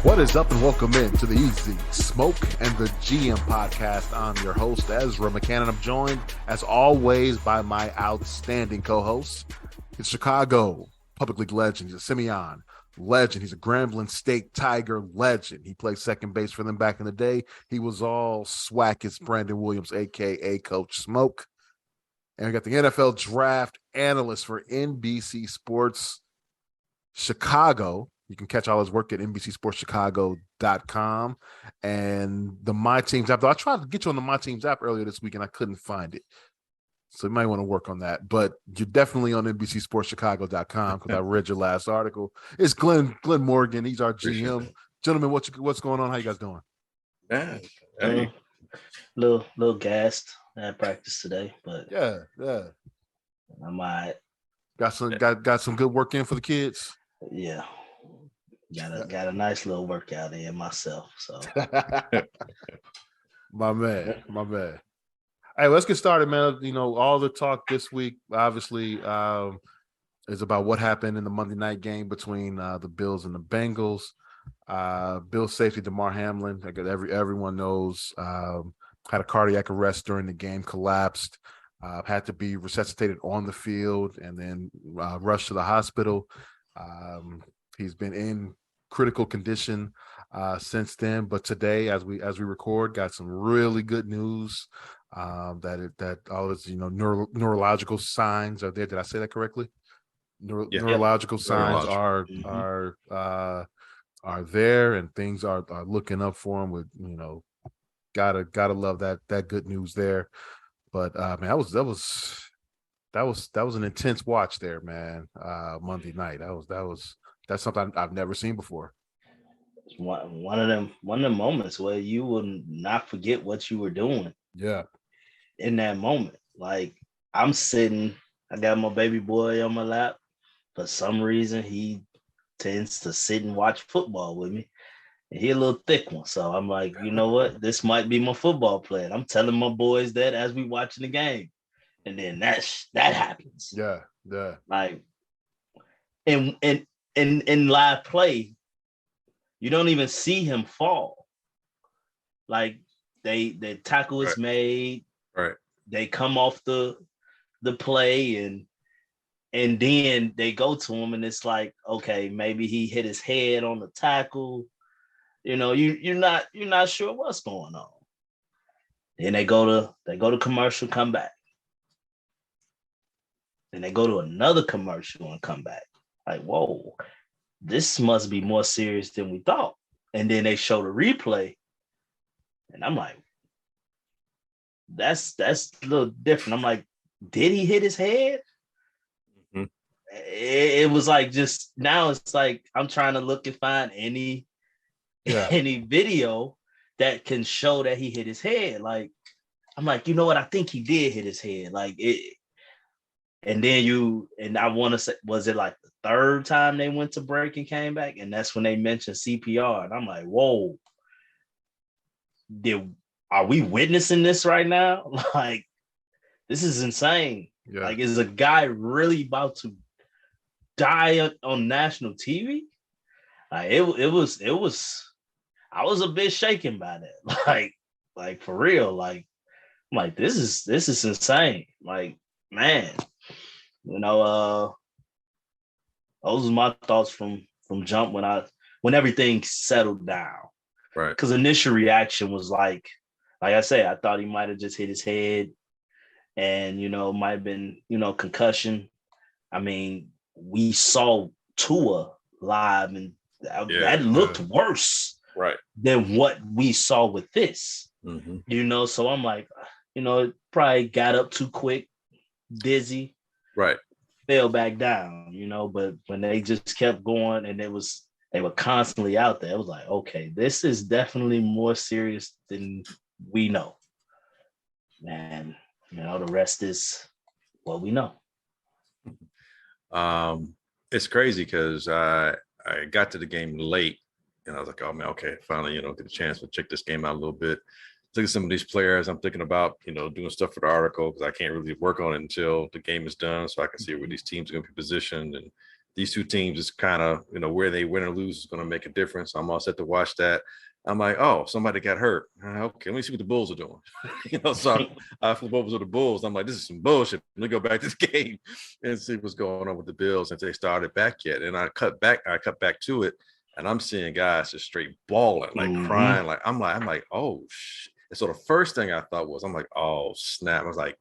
What is up, and welcome in to the Easy Smoke and the GM podcast. I'm your host, Ezra McCann. I'm joined, as always, by my outstanding co-host. He's Chicago Public League legend. He's a Simeon legend. He's a Grambling State Tiger legend. He played second base for them back in the day. He was all swag as Brandon Williams, a.k.a. Coach Smoke. And we got the NFL draft analyst for NBC Sports Chicago. You can catch all his work at NBCSportsChicago.com and the My Teams app. Though I tried to get you on the My Teams app earlier this week and I couldn't find it. So you might want to work on that. But you're definitely on NBCSportsChicago.com because I read your last article. It's Glenn Morgan. He's our GM. Gentlemen, what's going on? How you guys doing? Man, little gassed at practice today, but yeah. I'm all right. Got some good work in for the kids. Yeah. Got a nice little workout in myself. So my man. Hey, let's get started, man. You know, all the talk this week, obviously, is about what happened in the Monday night game between the Bills and the Bengals. Bills safety Damar Hamlin, I guess everyone knows, had a cardiac arrest during the game, collapsed, had to be resuscitated on the field, and then rushed to the hospital. He's been in critical condition since then, but today, as we record, got some really good news that all his neurological signs are there. Did I say that correctly? Neurological signs are there, and things are looking up for him. With gotta love that good news there. But man, that was an intense watch there, man. Monday night. That's something I've never seen before. It's one of them moments where you will not forget what you were doing. Yeah. In that moment. Like, I'm sitting, I got my baby boy on my lap. For some reason, he tends to sit and watch football with me. And he a little thick one. So I'm like, you know what? This might be my football plan. I'm telling my boys that as we watching the game. And then that happens. Yeah. Like, in live play, you don't even see him fall. Like, the tackle is made. Right. They come off the play and then they go to him and it's like, okay, maybe he hit his head on the tackle. You're not sure what's going on. Then they go to commercial, come back. Then they go to another commercial and come back. Like, whoa, this must be more serious than we thought. And then they show the replay. And I'm like, that's a little different. I'm like, did he hit his head? Mm-hmm. It was like, just now it's like I'm trying to look and find any video that can show that he hit his head. Like, I'm like, you know what? I think he did hit his head. Like it. And then I want to say, was it like the third time they went to break and came back? And that's when they mentioned CPR. And I'm like, whoa, are we witnessing this right now? Like, this is insane. Yeah. Like, is a guy really about to die on national TV? Like, it was, I was a bit shaken by that. Like for real. Like, I'm like, this is insane. Like, man. Those are my thoughts from jump when everything settled down. Right. Because initial reaction was like I said, I thought he might have just hit his head and, might have been, concussion. I mean, we saw Tua live and that looked worse than what we saw with this, so I'm like, it probably got up too quick, dizzy. Right. Fell back down, but when they just kept going and they were constantly out there, it was like, okay, this is definitely more serious than we know. And, the rest is what we know. It's crazy because I got to the game late and I was like, oh man, okay, finally, get a chance to check this game out a little bit. Look at some of these players. I'm thinking about, doing stuff for the article because I can't really work on it until the game is done, so I can see where these teams are going to be positioned and these two teams is kind of, where they win or lose is going to make a difference. I'm all set to watch that. I'm like, oh, somebody got hurt. Okay, let me see what the Bulls are doing. So I flip over to the Bulls. I'm like, this is some bullshit. Let me go back to the game and see what's going on with the Bills since they started back yet. And I cut back to it, and I'm seeing guys just straight bawling, like crying. Like I'm like, oh shit. And so the first thing I thought was, I'm like, oh snap. I was like,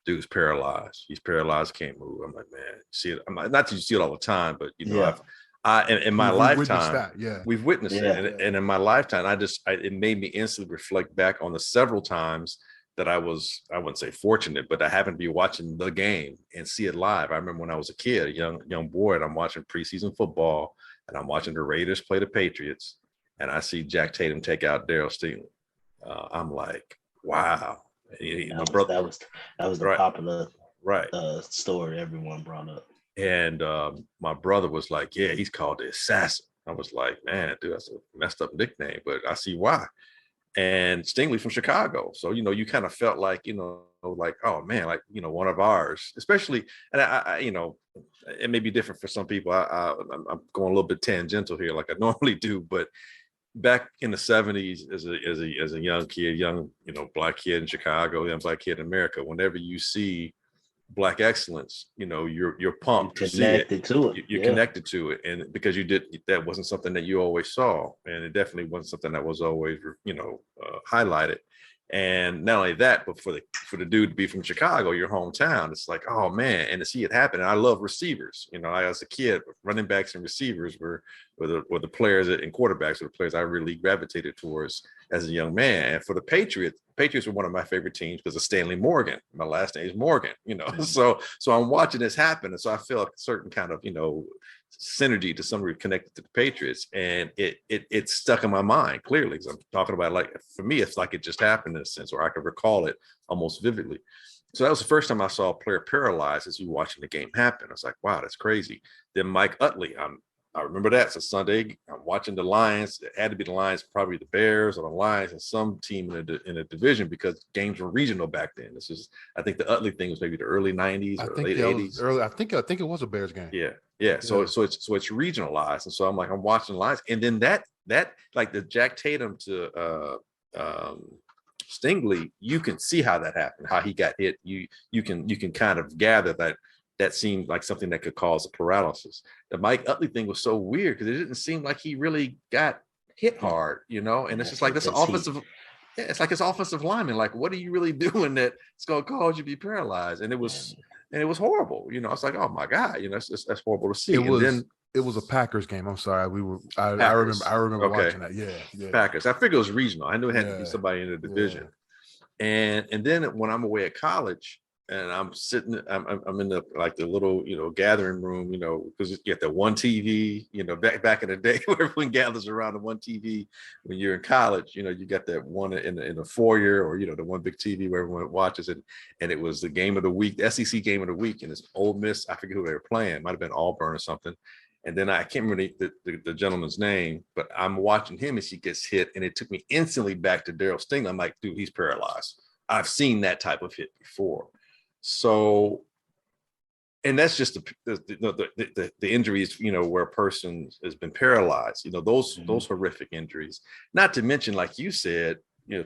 dude's paralyzed. He's paralyzed, can't move. I'm like, man, see it. I'm like, not that you see it all the time, but in my lifetime, we've witnessed it. And in my lifetime, it made me instantly reflect back on the several times that I wouldn't say fortunate, but I happened to be watching the game and see it live. I remember when I was a kid, a young boy, and I'm watching preseason football, and I'm watching the Raiders play the Patriots, and I see Jack Tatum take out Daryl Stingley. I'm like, wow. My brother, that was the popular right story everyone brought up. And my brother was like, yeah, he's called the assassin. I was like, man, dude, that's a messed up nickname, but I see why. And Stingley from Chicago. So, you kind of felt like, like, oh man, like, one of ours, especially, and I it may be different for some people. I'm going a little bit tangential here, like I normally do, but back in the 70s as a young kid, Black kid in Chicago, young Black kid in America, whenever you see Black excellence, you're pumped to see it. You're connected to it, and because that wasn't something that you always saw, and it definitely wasn't something that was always highlighted. And not only that, but for the dude to be from Chicago, your hometown, it's like, oh man, and to see it happen. And I love receivers. As a kid, running backs and receivers were the players and quarterbacks were the players I really gravitated towards as a young man. And for the Patriots were one of my favorite teams because of Stanley Morgan. My last name is Morgan, So I'm watching this happen, and so I feel a certain kind of synergy to somebody connected to the Patriots, and it stuck in my mind clearly because I'm talking about, like, for me it's like it just happened in a sense, or I could recall it almost vividly. So that was the first time I saw a player paralyzed as you watching the game happen. I was like, wow, that's crazy. Then Mike Utley, I remember that. So Sunday, I'm watching the Lions. It had to be the Lions, probably the Bears or the Lions, and some team in a division because games were regional back then. I think the Utley thing was maybe the early '90s or late '80s. Early, I think it was a Bears game. Yeah. So it's regionalized, and so I'm watching the Lions, and then that like the Jack Tatum to Stingley, you can see how that happened, how he got hit. You can kind of gather that seemed like something that could cause a paralysis. The Mike Utley thing was so weird because it didn't seem like he really got hit hard, and it's just like this offensive. Yeah, it's like it's offensive lineman. Like, what are you really doing that it's going to cause you to be paralyzed? And it was horrible. It's like, oh my God, that's horrible to see. It was a Packers game. I'm sorry. I remember watching that. Yeah. Packers. I figured it was regional. I knew it had to be somebody in the division. Yeah. And then when I'm away at college, and I'm sitting, I'm in the little, gathering room, because you get the one TV, back in the day where everyone gathers around the one TV when you're in college, you got that one in the foyer, or, the one big TV where everyone watches it. And it was the game of the week, the SEC game of the week. And it's Ole Miss. I forget who they were playing. Might've been Auburn or something. And then I can't remember the gentleman's name, but I'm watching him as he gets hit. And it took me instantly back to Daryl Stingley. I'm like, dude, he's paralyzed. I've seen that type of hit before. So, and that's just the injuries, where a person has been paralyzed, those horrific injuries, not to mention, like you said,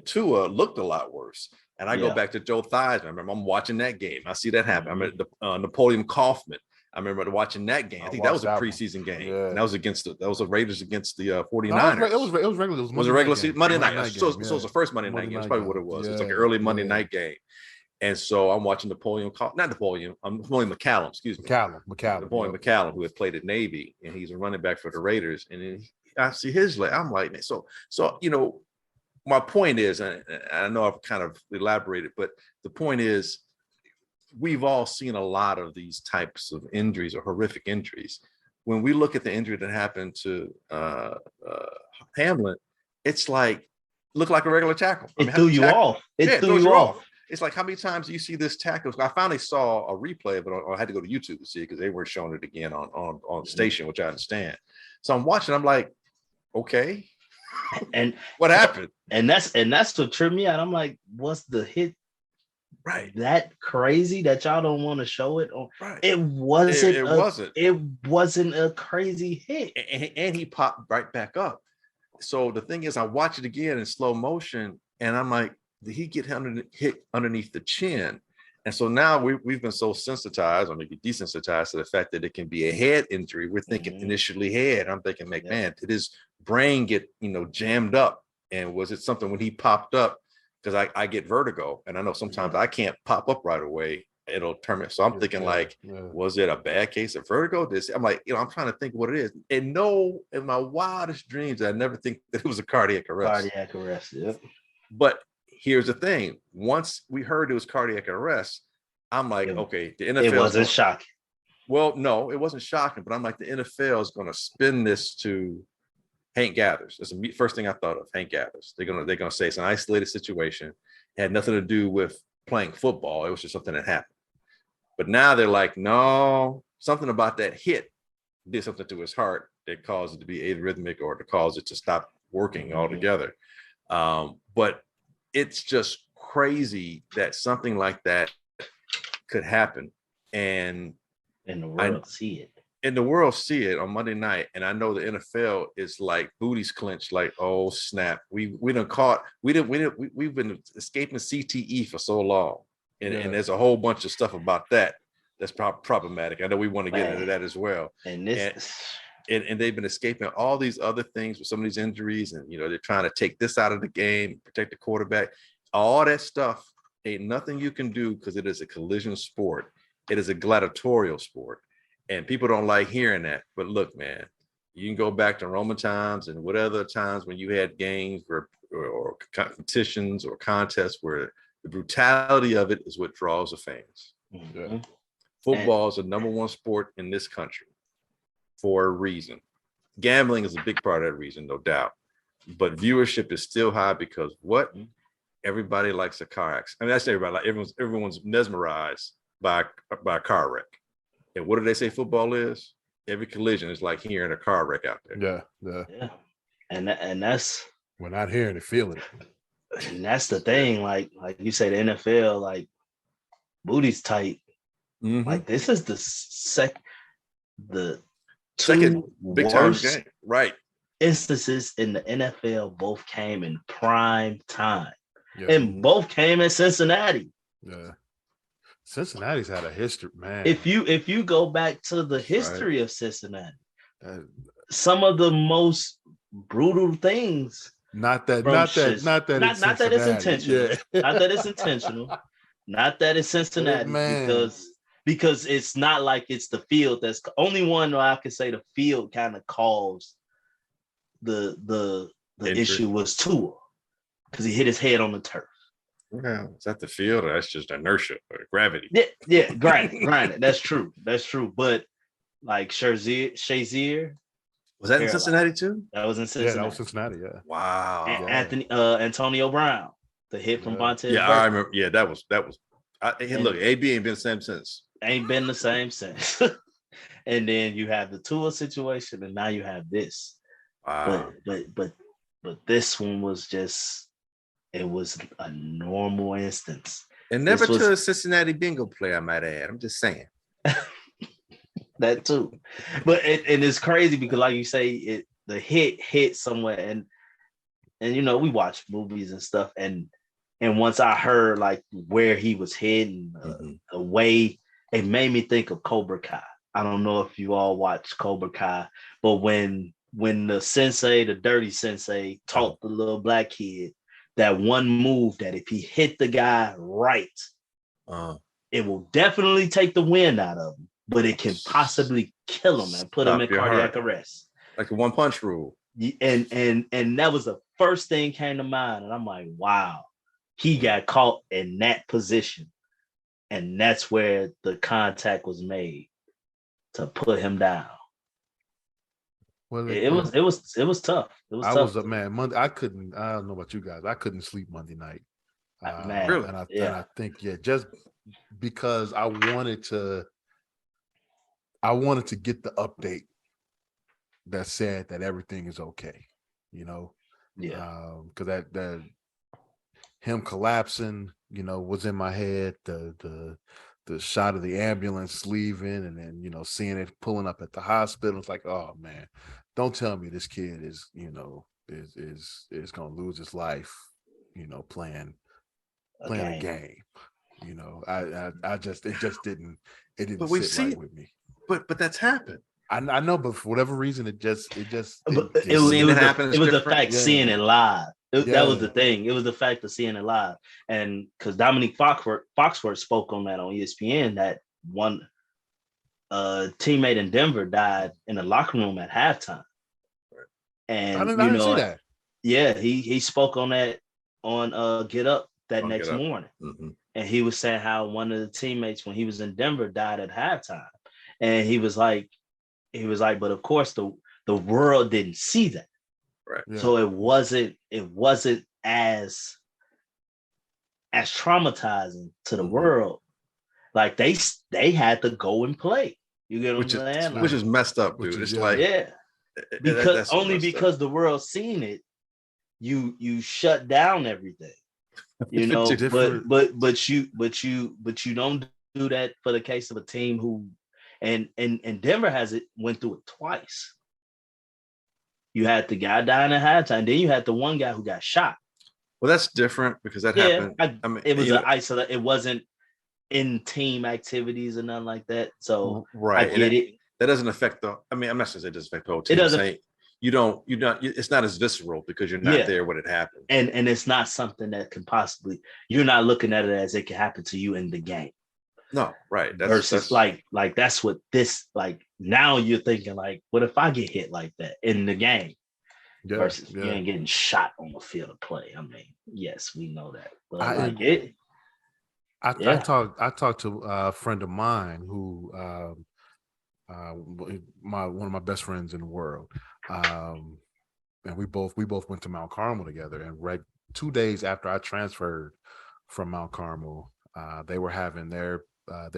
Tua looked a lot worse. And I go back to Joe Theismann. I remember I'm watching that game. I see that happen. I remember Napoleon Kaufman. I remember watching that game. I think that was a preseason game. Yeah. And that was the Raiders against the 49ers. No, it was regular. It was a regular season. Monday night. So it was the first Monday night game. That's probably what it was. It's like an early Monday night game. And so I'm watching Napoleon McCallum, excuse me. Napoleon McCallum, who had played at Navy, and he's a running back for the Raiders. And then I see his leg. I'm like, man, so my point is, and I know I've kind of elaborated, but the point is, we've all seen a lot of these types of injuries or horrific injuries. When we look at the injury that happened to Hamlin, it's like, looked like a regular tackle. It threw you off. It threw you off. It's like, how many times do you see this tackle? I finally saw a replay of it. I had to go to YouTube to see it because they weren't showing it again on the station, which I understand. So I'm watching. I'm like, okay, and what happened? And that's what tripped me out. I'm like, was the hit Right. that crazy that y'all don't want to show it on. Right. It wasn't. It wasn't. It wasn't a crazy hit. And he popped right back up. So the thing is, I watch it again in slow motion, and I'm like, did he get hit underneath the chin? And so now we've been so sensitized, or maybe desensitized to the fact that it can be a head injury. We're thinking initially head. I'm thinking, like, man, did his brain get jammed up? And was it something when he popped up? Because I get vertigo, and I know sometimes I can't pop up right away. It'll turn me. So I'm thinking, was it a bad case of vertigo? I'm like, I'm trying to think what it is. And no, in my wildest dreams, I never think that it was a cardiac arrest. Cardiac arrest, yeah. But here's the thing. Once we heard it was cardiac arrest, I'm like, okay, the NFL. It wasn't shocking. Well, no, it wasn't shocking, but I'm like, the NFL is going to spin this to Hank Gathers. That's the first thing I thought of. Hank Gathers. They're gonna say it's an isolated situation. It had nothing to do with playing football. It was just something that happened. But now they're like, no, something about that hit did something to his heart that caused it to be arrhythmic or to cause it to stop working altogether. But it's just crazy that something like that could happen, and the world see it. And the world see it on Monday night, and I know the NFL is like booties clenched, like, oh snap, we've been escaping CTE for so long, and there's a whole bunch of stuff about that's problematic. I know we want to get into that as well, and they've been escaping all these other things with some of these injuries, and they're trying to take this out of the game, protect the quarterback, all that stuff. Ain't nothing you can do because it is a collision sport. It is a gladiatorial sport. And people don't like hearing that. But look, man, you can go back to Roman times and whatever times when you had games or competitions or contests where the brutality of it is what draws the fans. Mm-hmm. Football is the number one sport in this country for a reason. Gambling is a big part of that reason, no doubt. But viewership is still high because everybody likes a car accident. I mean, that's everybody. Like everyone's mesmerized by a car wreck. And what do they say football is? Every collision is like hearing a car wreck out there. Yeah. And that's, we're not hearing it, feeling it. And that's the thing. Like you say, the NFL, like, booty's tight. Mm-hmm. Like, this is the second big time game, right? Instances in the NFL both came in prime time, and both came in Cincinnati. Yeah. Cincinnati's had a history, man. If you go back to the history of Cincinnati, some of the most brutal things. Not that it's intentional. Yeah. Not that it's intentional. Not that it's Cincinnati, because it's not like it's the field. That's only one where I can say the field kind of caused the issue was Tua, because he hit his head on the turf. Well, is that the field, or that's just inertia or gravity? Yeah, granted. That's true. But like Shazier. Was that in Cincinnati too? That was in Cincinnati. Yeah, that was Cincinnati, yeah. Wow. And Antonio Brown, the hit from Vontaze. Yeah, I remember. Yeah, that was look, AB ain't been the same since. Ain't been the same since. And then you have the Tua situation, and now you have this. Wow. But this one was just, it was a normal instance. And never to a Cincinnati bingo player, I might add. I'm just saying. That too. But and it's crazy because, like you say, the hit somewhere, and we watch movies and stuff, and once I heard like where he was hidden, the way, it made me think of Cobra Kai. I don't know if you all watch Cobra Kai, but when the sensei, the dirty sensei, taught the little black kid that one move that if he hit the guy right, it will definitely take the wind out of him, but it can possibly kill him and put him in cardiac arrest. Like the one punch rule. And that was the first thing came to mind. And I'm like, wow, he got caught in that position. And that's where the contact was made to put him down. Well, it was tough. It was tough. Monday. I don't know about you guys. I couldn't sleep Monday night. Really? And I think, just because I wanted to get the update that said that everything is okay, Yeah. Because that him collapsing, was in my head. The shot of the ambulance leaving, and then seeing it pulling up at the hospital. It's like, oh man, don't tell me this kid is is gonna lose his life, playing a game. I just it didn't But we sit see right it. with me. But that's happened. I know, but for whatever reason, it just But didn't it was Seeing it happen is the different. fact Yeah. seeing it live. That was Yeah. the thing. It was the fact of seeing it live, and because Dominique Foxworth spoke on that on ESPN that one teammate in Denver died in the locker room at halftime, and I didn't see that. Yeah, he spoke on that on Get Up that next Get Up. morning, Mm-hmm. and he was saying how one of the teammates when he was in Denver died at halftime, and he was like, but of course the world didn't see that. Right. Yeah. So it wasn't as traumatizing to the world. Like they had to go and play. You get what I'm saying? Which is messed up, dude. It's like because because the world seen it, you shut down everything. But you don't do that for the case of a team who and Denver went through it twice. You had the guy dying at halftime. Then you had the one guy who got shot. Well, that's different because that happened. I mean, it was an isolate. It wasn't in team activities or nothing like that. So right, I get it. That doesn't affect the. I mean, I'm not saying it doesn't affect the whole team. It doesn't. You don't. It's not as visceral because you're not there when it happened. And it's not something that can possibly. You're not looking at it as it can happen to you in the game. No, right. Versus like that's what this like now you're thinking like, what if I get hit like that in the game? Yeah, versus you ain't getting shot on the field of play. I mean, yes, we know that. But I talked to a friend of mine who one of my best friends in the world. And we both went to Mount Carmel together, and right 2 days after I transferred from Mount Carmel, they were having their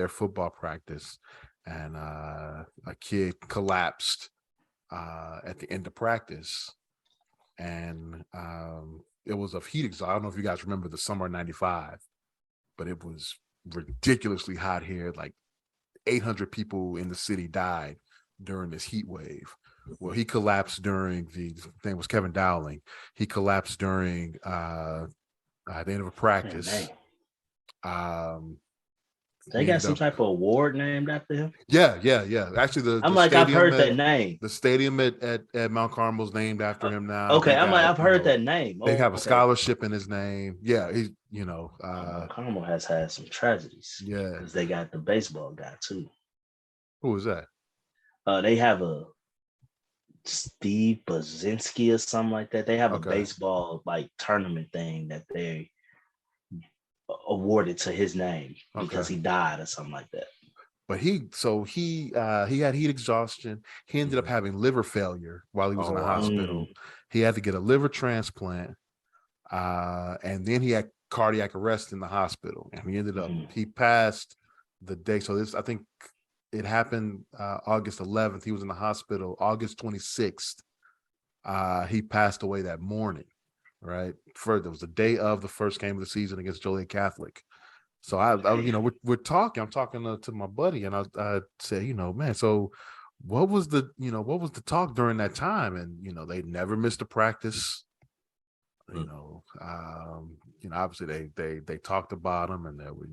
football practice, and a kid collapsed at the end of practice, and it was of heat exhaustion. I don't know if you guys remember the summer of '95, but it was ridiculously hot here. Like 800 people in the city died during this heat wave. Well, he collapsed during his name was Kevin Dowling. He collapsed during the end of a practice. They got some type of award named after him. Yeah. Actually, I've heard that name. The stadium at Mount Carmel is named after him now. Okay, I've heard that name. They have a scholarship in his name. Yeah, he's Carmel has had some tragedies. Yeah, because they got the baseball guy too. Who was that? They have a Steve Bazinski or something like that. They have a baseball like tournament thing that they awarded to his name because he died or something like that. But he had heat exhaustion. He ended up having liver failure while he was in the hospital. He had to get a liver transplant, and then he had cardiac arrest in the hospital, and he ended up he passed the day. So I think it happened August 11th. He was in the hospital August 26th. He passed away that morning. Right. It was the day of the first game of the season against Joliet Catholic. So we're talking. I'm talking to my buddy, and I said, man, so what was the talk during that time? And they never missed a practice. Obviously they talked about him, and there were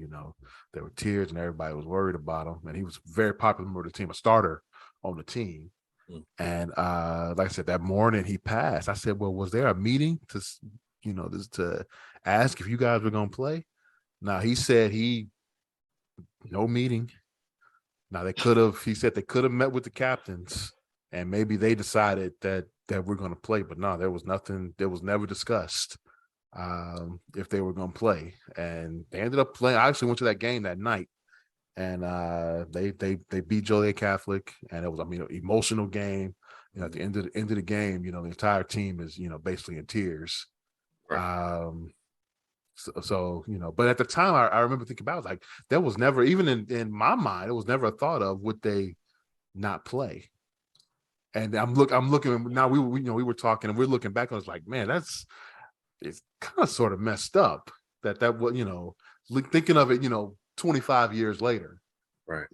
tears, and everybody was worried about him. And he was a very popular member of the team, a starter on the team. And like I said, that morning he passed. I said, well, was there a meeting to ask if you guys were going to play? Now, he said no meeting. Now, he said they could have met with the captains, and maybe they decided that we're going to play. But no, there was nothing. There was never discussed if they were going to play. And they ended up playing. I actually went to that game that night. And they beat Joliet Catholic, and it was emotional game. At the end of the game, the entire team is basically in tears. Right. So but at the time, I remember thinking about it, like there was never, even in my mind, it was never a thought of would they not play. And I'm looking now. We were talking, and we're looking back. I was like, man, it's kind of sort of messed up that thinking of it, 25 years later, Right.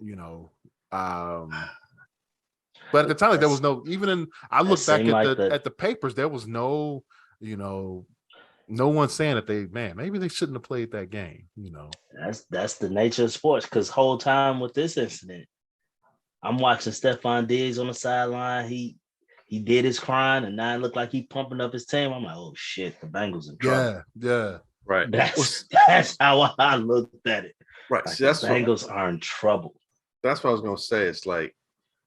But at the time, like, there was no, even in, I look back at the papers, there was no, no one saying that maybe they shouldn't have played that game, That's the nature of sports. Because whole time with this incident, I'm watching Stephon Diggs on the sideline. He did his crying, and now it looked like he pumping up his team. I'm like, oh shit, the Bengals in trouble. Yeah. Right. That's how I looked at it. Right. Like, See, the Bengals are in trouble. That's what I was gonna say. It's like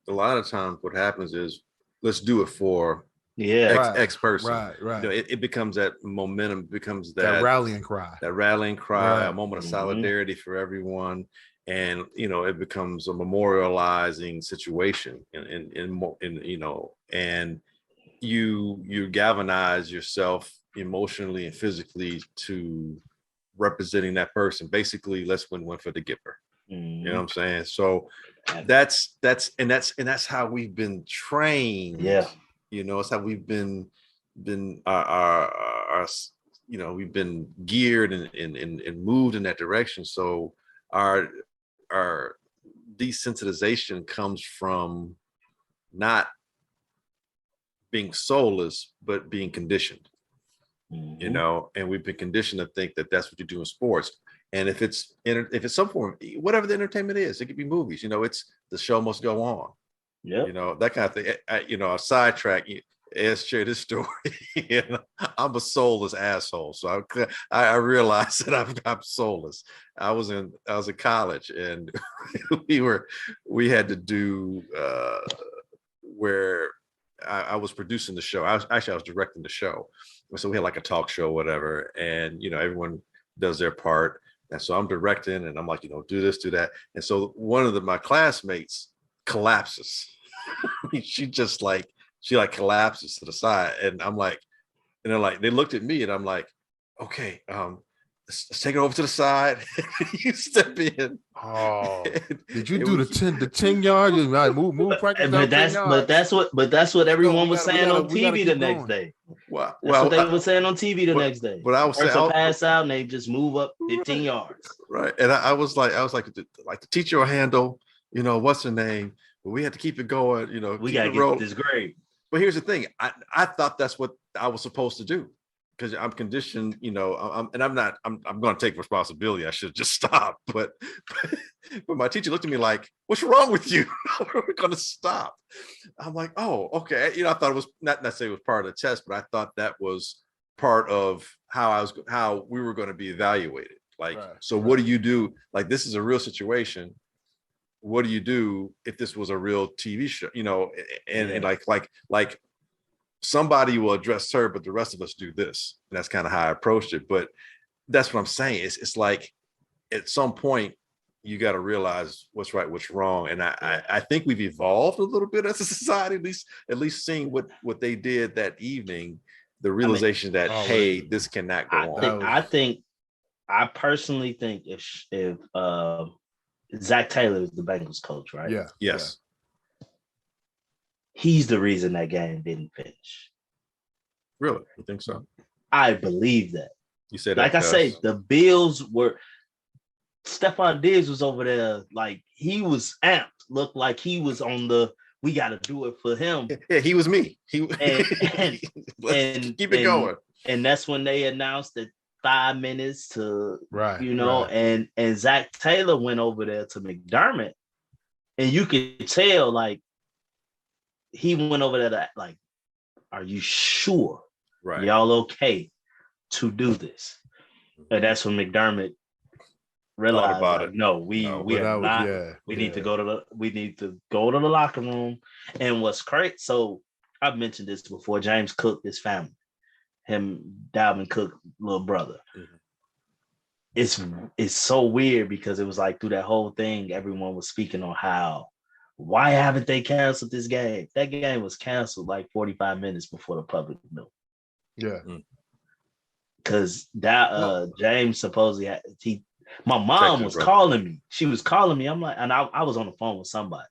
a lot of times what happens is let's do it for X person. Right. It becomes that momentum, becomes that rallying cry. A moment of solidarity for everyone. And it becomes a memorializing situation and you galvanize yourself emotionally and physically to representing that person. Basically, let's win one for the giver. You know what I'm saying? So that's how we've been trained. Yeah. It's how we've been our we've been geared and moved in that direction. So our desensitization comes from not being soulless, but being conditioned. And we've been conditioned to think that that's what you do in sports. And if it's some form, whatever the entertainment is, it could be movies. It's the show must go on. Yeah. That kind of thing. A sidetrack. Share this story. I'm a soulless asshole, so I realized that I'm soulless. I was in college, and we had to do where I was producing the show. I was directing the show, so we had like a talk show, whatever, and everyone does their part, and so I'm directing, and I'm like, do this, do that, and so one of my classmates collapses. She collapses to the side, and I'm like, and they're like, they looked at me, and I'm like, okay, let's take it over to the side. You step in. Oh, did you do the 10 yard? Move practice. But that's what everyone was saying on TV the next day. Wow. That's what they were saying on TV the next day. But I was saying, pass out, and they just move up 15 yards. Right, and I was like, the teacher will handle, what's her name? But we had to keep it going. We gotta get this grade. But here's the thing. I thought that's what I was supposed to do because I'm conditioned, I'm going to take responsibility. I should have just stopped. But my teacher looked at me like, what's wrong with you? We're going to stop. I'm like, oh, okay. I thought it was not necessarily part of the test, but I thought that was part of how we were going to be evaluated. Like, what do you do? Like, this is a real situation. What do you do if this was a real TV show, and like somebody will address her, but the rest of us do this. And that's kind of how I approached it. But that's what I'm saying. It's like at some point you got to realize what's right, what's wrong. And I think we've evolved a little bit as a society, at least seeing what they did that evening, the realization hey, this cannot go on. I personally think if Zach Taylor is the Bengals coach, right? Yeah. Yes. Yeah. He's the reason that game didn't finish. Really? You think so? I believe that. You said like I say, the Bills were Stephon Diggs was over there, like he was amped, looked like he was on we got to do it for him. Yeah, he was me. And keep it going. And that's when they announced that 5 minutes to right. And Zach Taylor went over there to McDermott, and you could tell like he went over there to like, are you sure y'all okay to do this? And that's when McDermott realized about it. No, we are not. We need to go to the locker room. And what's great, so I've mentioned this before, James Cook, his family. Him, Dalvin Cook, little brother. Mm-hmm. It's so weird because it was like through that whole thing, everyone was speaking on why haven't they canceled this game? That game was canceled like 45 minutes before the public knew. Yeah. Because James supposedly my mom was calling me. She was calling me. I'm like, and I was on the phone with somebody.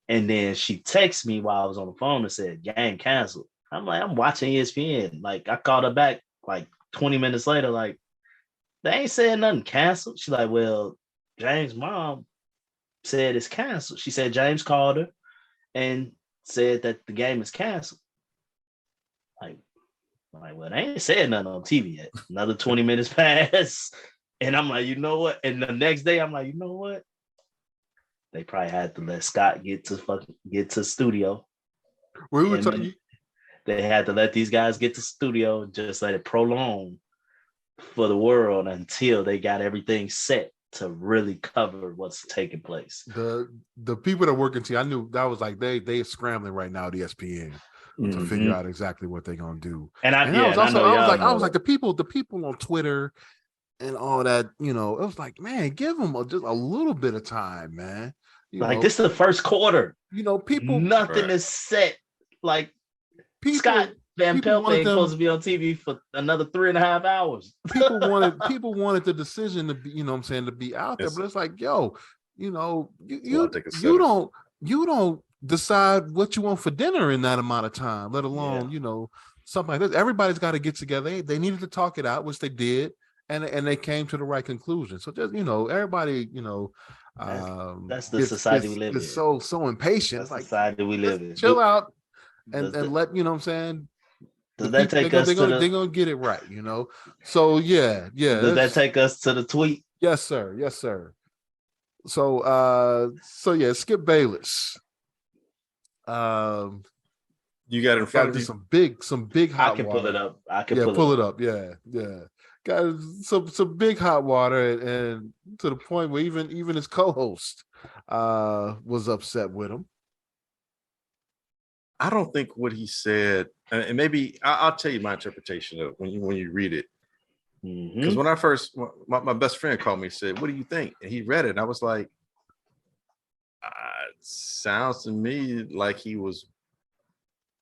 And then she texted me while I was on the phone and said, game canceled. I'm like, I'm watching ESPN. Like, I called her back like 20 minutes later, like, they ain't saying nothing canceled. She's like, well, James' mom said it's canceled. She said James called her and said that the game is canceled. Well, they ain't said nothing on TV yet. Another 20 minutes pass. And I'm like, you know what? And the next day, I'm like, you know what? They probably had to let Scott get to studio. They had to let these guys get to studio and just let it prolong for the world until they got everything set to really cover what's taking place. The people that work in TV, I knew that was like they scrambling right now at ESPN to figure out exactly what they're gonna do. I was like the people on Twitter and all that, it was like, man, give them just a little bit of time, man. This is the first quarter. People, nothing is set. Like Scott Van Pelt ain't supposed to be on TV for another 3.5 hours. people wanted the decision to be, to be out there, but it's like, yo, you don't decide what you want for dinner in that amount of time, let alone, something like this. Everybody's got to get together. They needed to talk it out, which they did, and they came to the right conclusion. So just, everybody, that's the society we live in. It's so impatient. That's the society we live in. Chill out and let, you know what I'm saying? Does that take us to they're gonna get it right, So yeah. Does that take us to the tweet? Yes, sir. So yeah, Skip Bayless. You got it in front of you. Some big hot water. I can pull it up. Pull it up. Yeah. Got some big hot water, and to the point where even his co-host was upset with him. I don't think what he said, and maybe I'll tell you my interpretation of when you read it. Because when I first, my best friend called me and said, "What do you think?" And he read it, and I was like, "Sounds to me like he was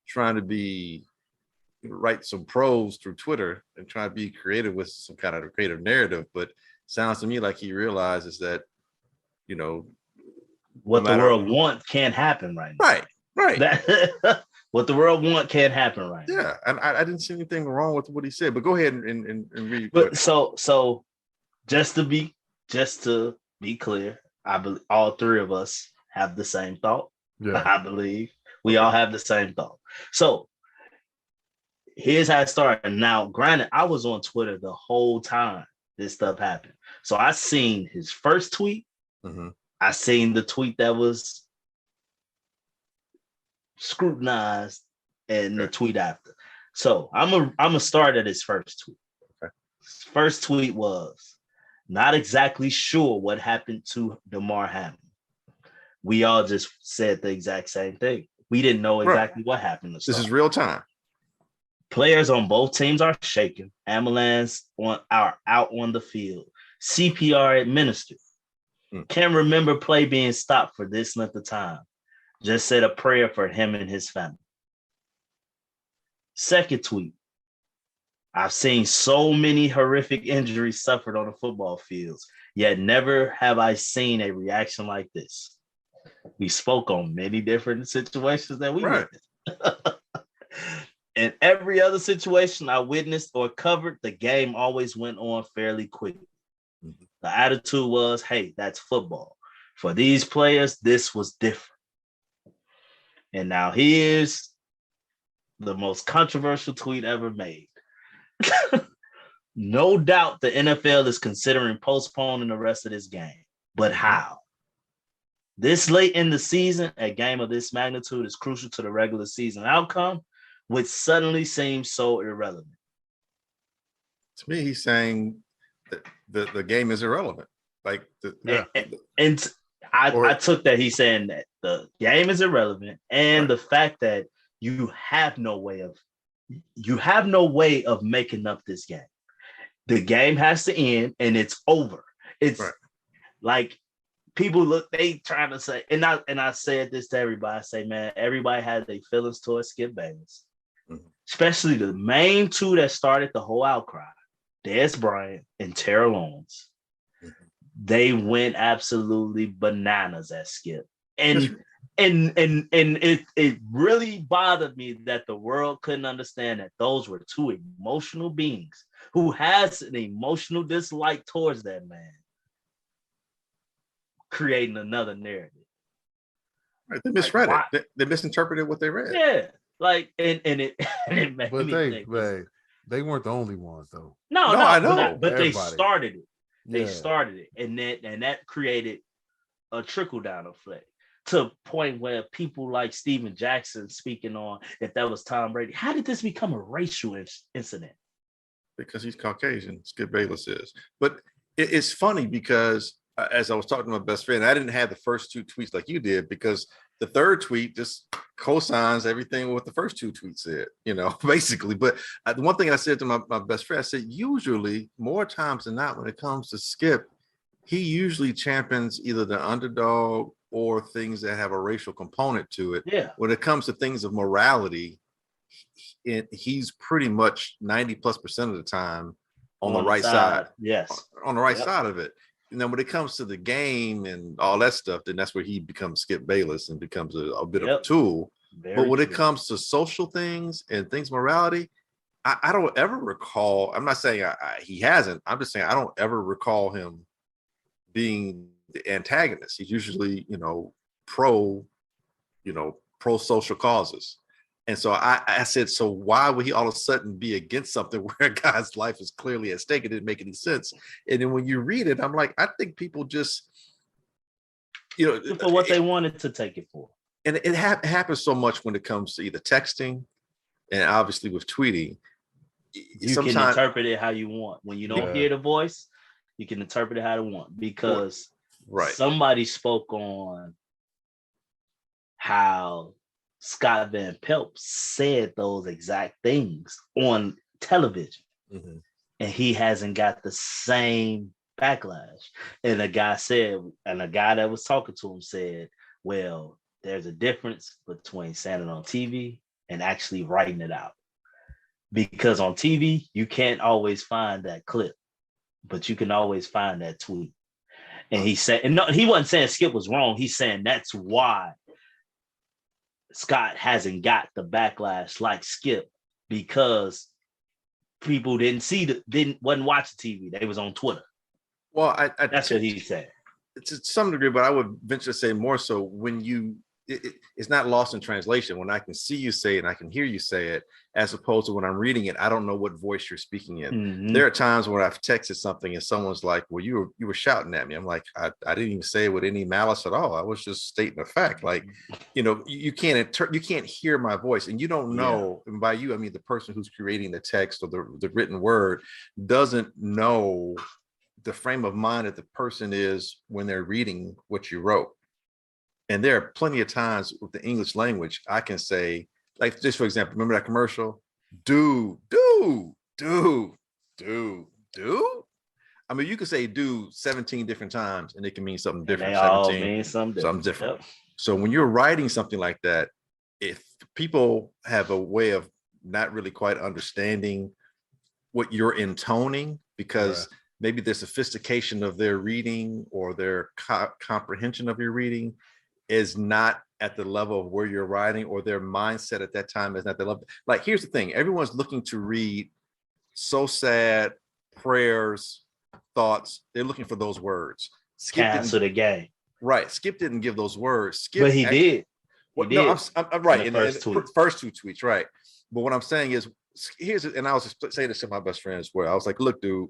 trying to write some prose through Twitter and try to be creative with some kind of creative narrative." But sounds to me like he realizes that, what the world wants can't happen right now. Right. What the world wants can't happen right now. Yeah, and I didn't see anything wrong with what he said. But go ahead and read. But so just to be clear, I believe all three of us have the same thought. Yeah. I believe we all have the same thought. So here's how it started. Now, granted, I was on Twitter the whole time this stuff happened. So I seen his first tweet. I seen the tweet that was scrutinized and the tweet after. So I'm gonna start at his first tweet. Okay. His first tweet was, not exactly sure what happened to Damar Hamlin. We all just said the exact same thing. We didn't know exactly what happened. This is real time. Players on both teams are shaken. Ambulance are out on the field. CPR administered. Can't remember play being stopped for this length of time. Just said a prayer for him and his family. Second tweet. I've seen so many horrific injuries suffered on the football fields, yet never have I seen a reaction like this. We spoke on many different situations that we witnessed. In every other situation I witnessed or covered, the game always went on fairly quickly. The attitude was, hey, that's football. For these players, this was different. And now here's the most controversial tweet ever made. No doubt the NFL is considering postponing the rest of this game. But how? This late in the season, a game of this magnitude is crucial to the regular season outcome, which suddenly seems so irrelevant. To me, he's saying that the game is irrelevant. I took that he's saying that the game is irrelevant, and the fact that you have no way of making up this game. The game has to end, and it's over. It's like people they trying to say, and I said this to everybody. I say, man, everybody had their feelings towards Skip Bayless, especially the main two that started the whole outcry, Dez Bryant and Terrell Owens. They went absolutely bananas at Skip. And it really bothered me that the world couldn't understand that those were two emotional beings who has an emotional dislike towards that man, creating another narrative. Right, they misread it. They misinterpreted what they read. Yeah, like and it made But me think. they weren't the only ones though. No, I know. but they started it. They Yeah. started it, and that created a trickle down effect to a point where people like Steven Jackson speaking on if that was Tom Brady. How did this become a racial incident? Because he's Caucasian. Skip Bayless is. But it's funny because as I was talking to my best friend, I didn't have the first two tweets like you did because the third tweet just cosigns everything what the first two tweets said, basically. But the one thing I said to my best friend, I said, usually more times than not, when it comes to Skip, he usually champions either the underdog or things that have a racial component to it. Yeah. When it comes to things of morality, he's pretty much 90+% of the time on the right side. Yes. On the right side of it. And then when it comes to the game and all that stuff, then that's where he becomes Skip Bayless and becomes a bit of a tool. But when it comes to social things and things morality, I don't ever recall. I'm not saying he hasn't. I'm just saying I don't ever recall him being the antagonist. He's usually, pro social causes. And so I said, so why would he all of a sudden be against something where a guy's life is clearly at stake? It didn't make any sense. And then when you read it, I'm like, I think people just, for what they wanted to take it for. And it happens so much when it comes to either texting and obviously with tweeting. You can interpret it how you want. When you don't hear the voice, you can interpret it how you want because somebody spoke on how Scott Van Pelt said those exact things on television, and he hasn't got the same backlash. And the guy that was talking to him said, well, there's a difference between standing on TV and actually writing it out. Because on TV, you can't always find that clip, but you can always find that tweet. And he said, and no, he wasn't saying Skip was wrong. He's saying that's why Scott hasn't got the backlash like Skip, because people wasn't watching TV. They was on Twitter. Well, that's what he said. To some degree, but I would venture to say more so when it's not lost in translation. When I can see you say it and I can hear you say it, as opposed to when I'm reading it, I don't know what voice you're speaking in. There are times when I've texted something and someone's like, well, you were shouting at me. I'm like, I didn't even say it with any malice at all. I was just stating a fact. Like, you can't hear my voice, and you don't know. And by you, I mean the person who's creating the text or the written word doesn't know the frame of mind that the person is when they're reading what you wrote. And there are plenty of times with the English language, I can say, like, just for example, remember that commercial? Do. I mean, you could say do 17 different times and it can mean something different. They all mean something different. Yep. So when you're writing something like that, if people have a way of not really quite understanding what you're intoning, because maybe the sophistication of their reading or their comprehension of your reading is not at the level of where you're writing, or their mindset at that time is not the level. Like, here's the thing. Everyone's looking to read so sad, prayers, thoughts. They're looking for those words. Cancel the game. Right. Skip didn't give those words. Skip, but he did. Well, no, I'm right. In the first two tweets, right. But what I'm saying is, and I was just saying this to my best friend as well. I was like, look, dude,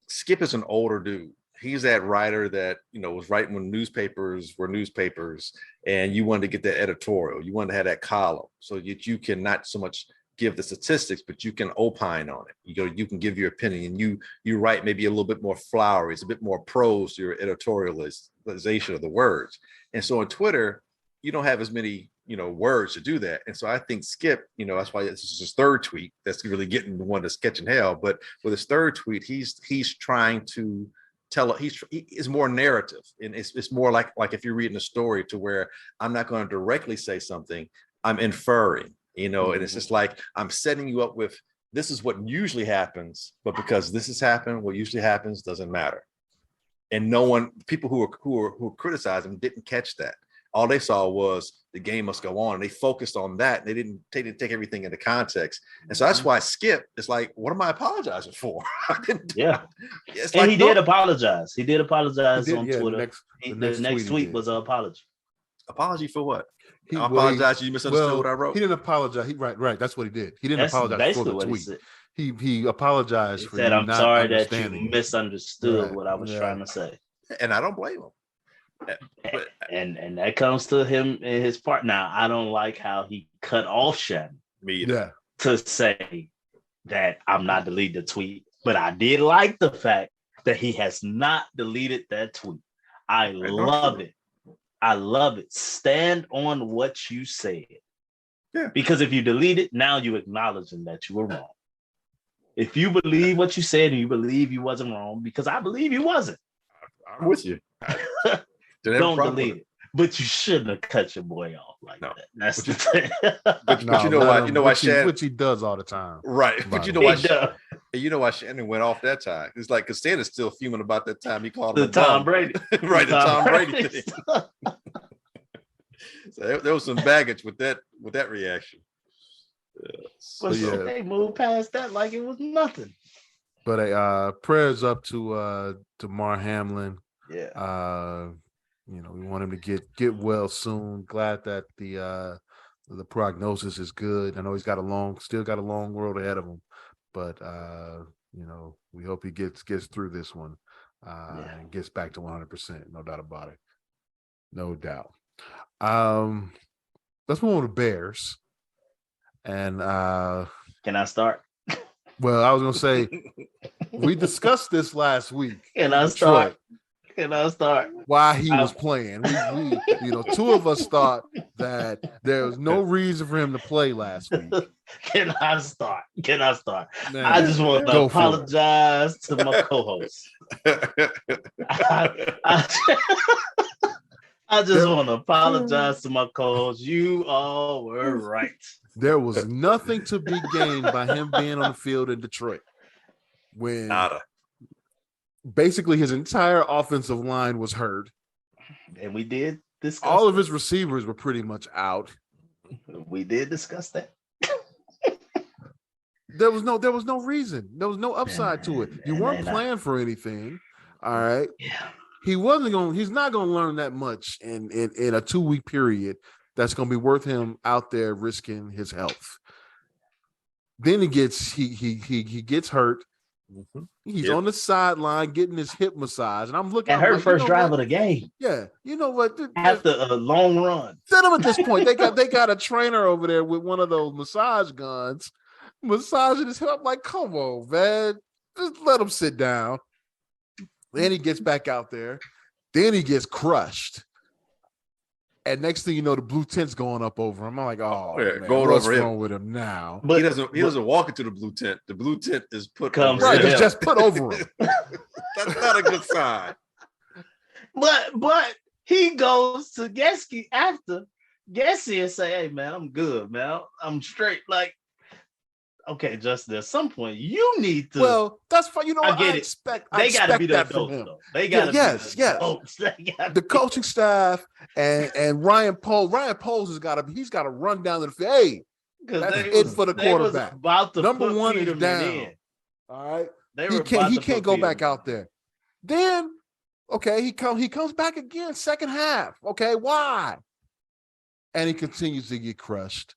Skip is an older dude. He's that writer that, was writing when newspapers were newspapers, and you wanted to get that editorial. You wanted to have that column so that you can not so much give the statistics, but you can opine on it. You can give your opinion. You write maybe a little bit more flowery. It's a bit more prose to your editorialization of the words. And so on Twitter, you don't have as many, words to do that. And so I think Skip, that's why this is his third tweet that's really getting the one that's catching hell. But with his third tweet, he's trying to tell, it's more narrative, and it's more like if you're reading a story, to where I'm not going to directly say something, I'm inferring, and it's just like I'm setting you up with, this is what usually happens, but because this has happened, what usually happens doesn't matter. And people who are criticizing didn't catch that. all they saw was the game must go on. And they focused on that. And they didn't take everything into context. And so that's why Skip is like, what am I apologizing for? Yeah. It's And like, he did apologize. He did apologize on yeah, Twitter. The next tweet was an apology. Apology for what? I apologize. You misunderstood what I wrote. He didn't apologize. Right. That's what he did. He didn't apologize for the tweet. He apologized he for said, I'm not sorry that understanding you misunderstood what I was trying to say. And I don't blame him. But, and that comes to him and his part. Now, I don't like how he cut off Shannon. Me either. To say that I'm not deleting the tweet, but I did like the fact that he has not deleted that tweet. I love it. I love it. Stand on what you said. Yeah. Because if you delete it, now you're acknowledging that you were wrong. If you believe what you said and you believe you wasn't wrong, because I believe you wasn't. I'm with you. Don't delete it. But you shouldn't have cut your boy off like that. That's the thing. But you know why? You know why Shannon, which he does all the time, right? But you know why Shannon went off that time. It's like because Stan is still fuming about that time he called him Tom Brady, right? The Tom Brady thing. So there was some baggage with that reaction. They moved past that like it was nothing. But prayers up to Damar Hamlin. Yeah. We want him to get well soon. Glad that the prognosis is good. I know he's still got a long road ahead of him, but we hope he gets through this one and gets back to 100%. No doubt about it. No doubt. Let's move on to Bears. And can I start? Well, I was gonna say we discussed this last week. Can I start? Why he was playing. We two of us thought that there was no reason for him to play last week. Can I start? Man, I just want to apologize to my co-host. I just want to apologize to my co-host. You all were right. There was nothing to be gained by him being on the field in Detroit. When nada. Basically, his entire offensive line was hurt. And we did discuss all of his receivers were pretty much out. We did discuss that. There was no reason. There was no upside to it. You weren't playing for anything. All right. Yeah. He's not gonna learn that much in a 2-week period that's gonna be worth him out there risking his health. Then he gets hurt. Mm-hmm. He's on the sideline getting his hip massage, and I'm looking at her first drive of the game. Yeah, you know what? After a long run, set him at this point. They got a trainer over there with one of those massage guns, massaging his hip. I'm like, come on, man, just let him sit down. Then he gets back out there. Then he gets crushed. And next thing you know, the blue tent's going up over him. I'm like, oh, man, going what's over wrong with him now? But he doesn't walk into the blue tent. The blue tent is put over him. It's just put over him. That's not a good sign. But he goes to Gesky after Gesky and say, hey, man, I'm good, man. I'm straight. Like, okay, Justin, at some point you need to. Well, that's fine. You know, I get it. They got to be the adults, though. They got to be the adults. The coaching staff and Ryan Poles. Ryan Poles has got to run down to the field. Hey, that's it for the quarterback. Number one is down. All right, he can't go back out there. Then, okay, he comes back again second half. Okay, why? And he continues to get crushed.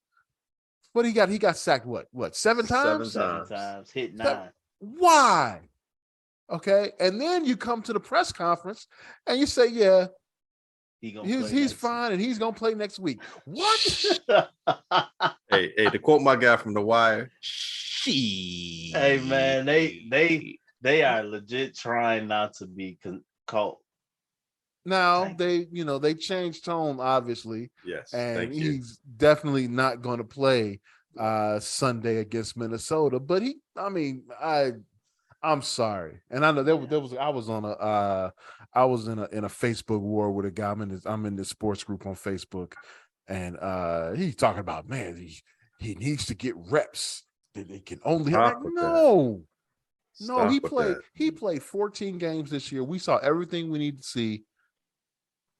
What he got? He got sacked what? 7 times? 7 times. Hit 9. Why? Okay. And then you come to the press conference and you say, yeah, he's fine and he's gonna play next week. What? hey, to quote my guy from The Wire, hey man, they are legit trying not to be caught. Now they changed tone, obviously. Yes, and he's definitely not going to play Sunday against Minnesota. But I'm sorry, and I know I was in a Facebook war with a guy. I'm in this sports group on Facebook, and he's talking about, man, he needs to get reps. They can only no. He played 14 games this year. We saw everything we need to see.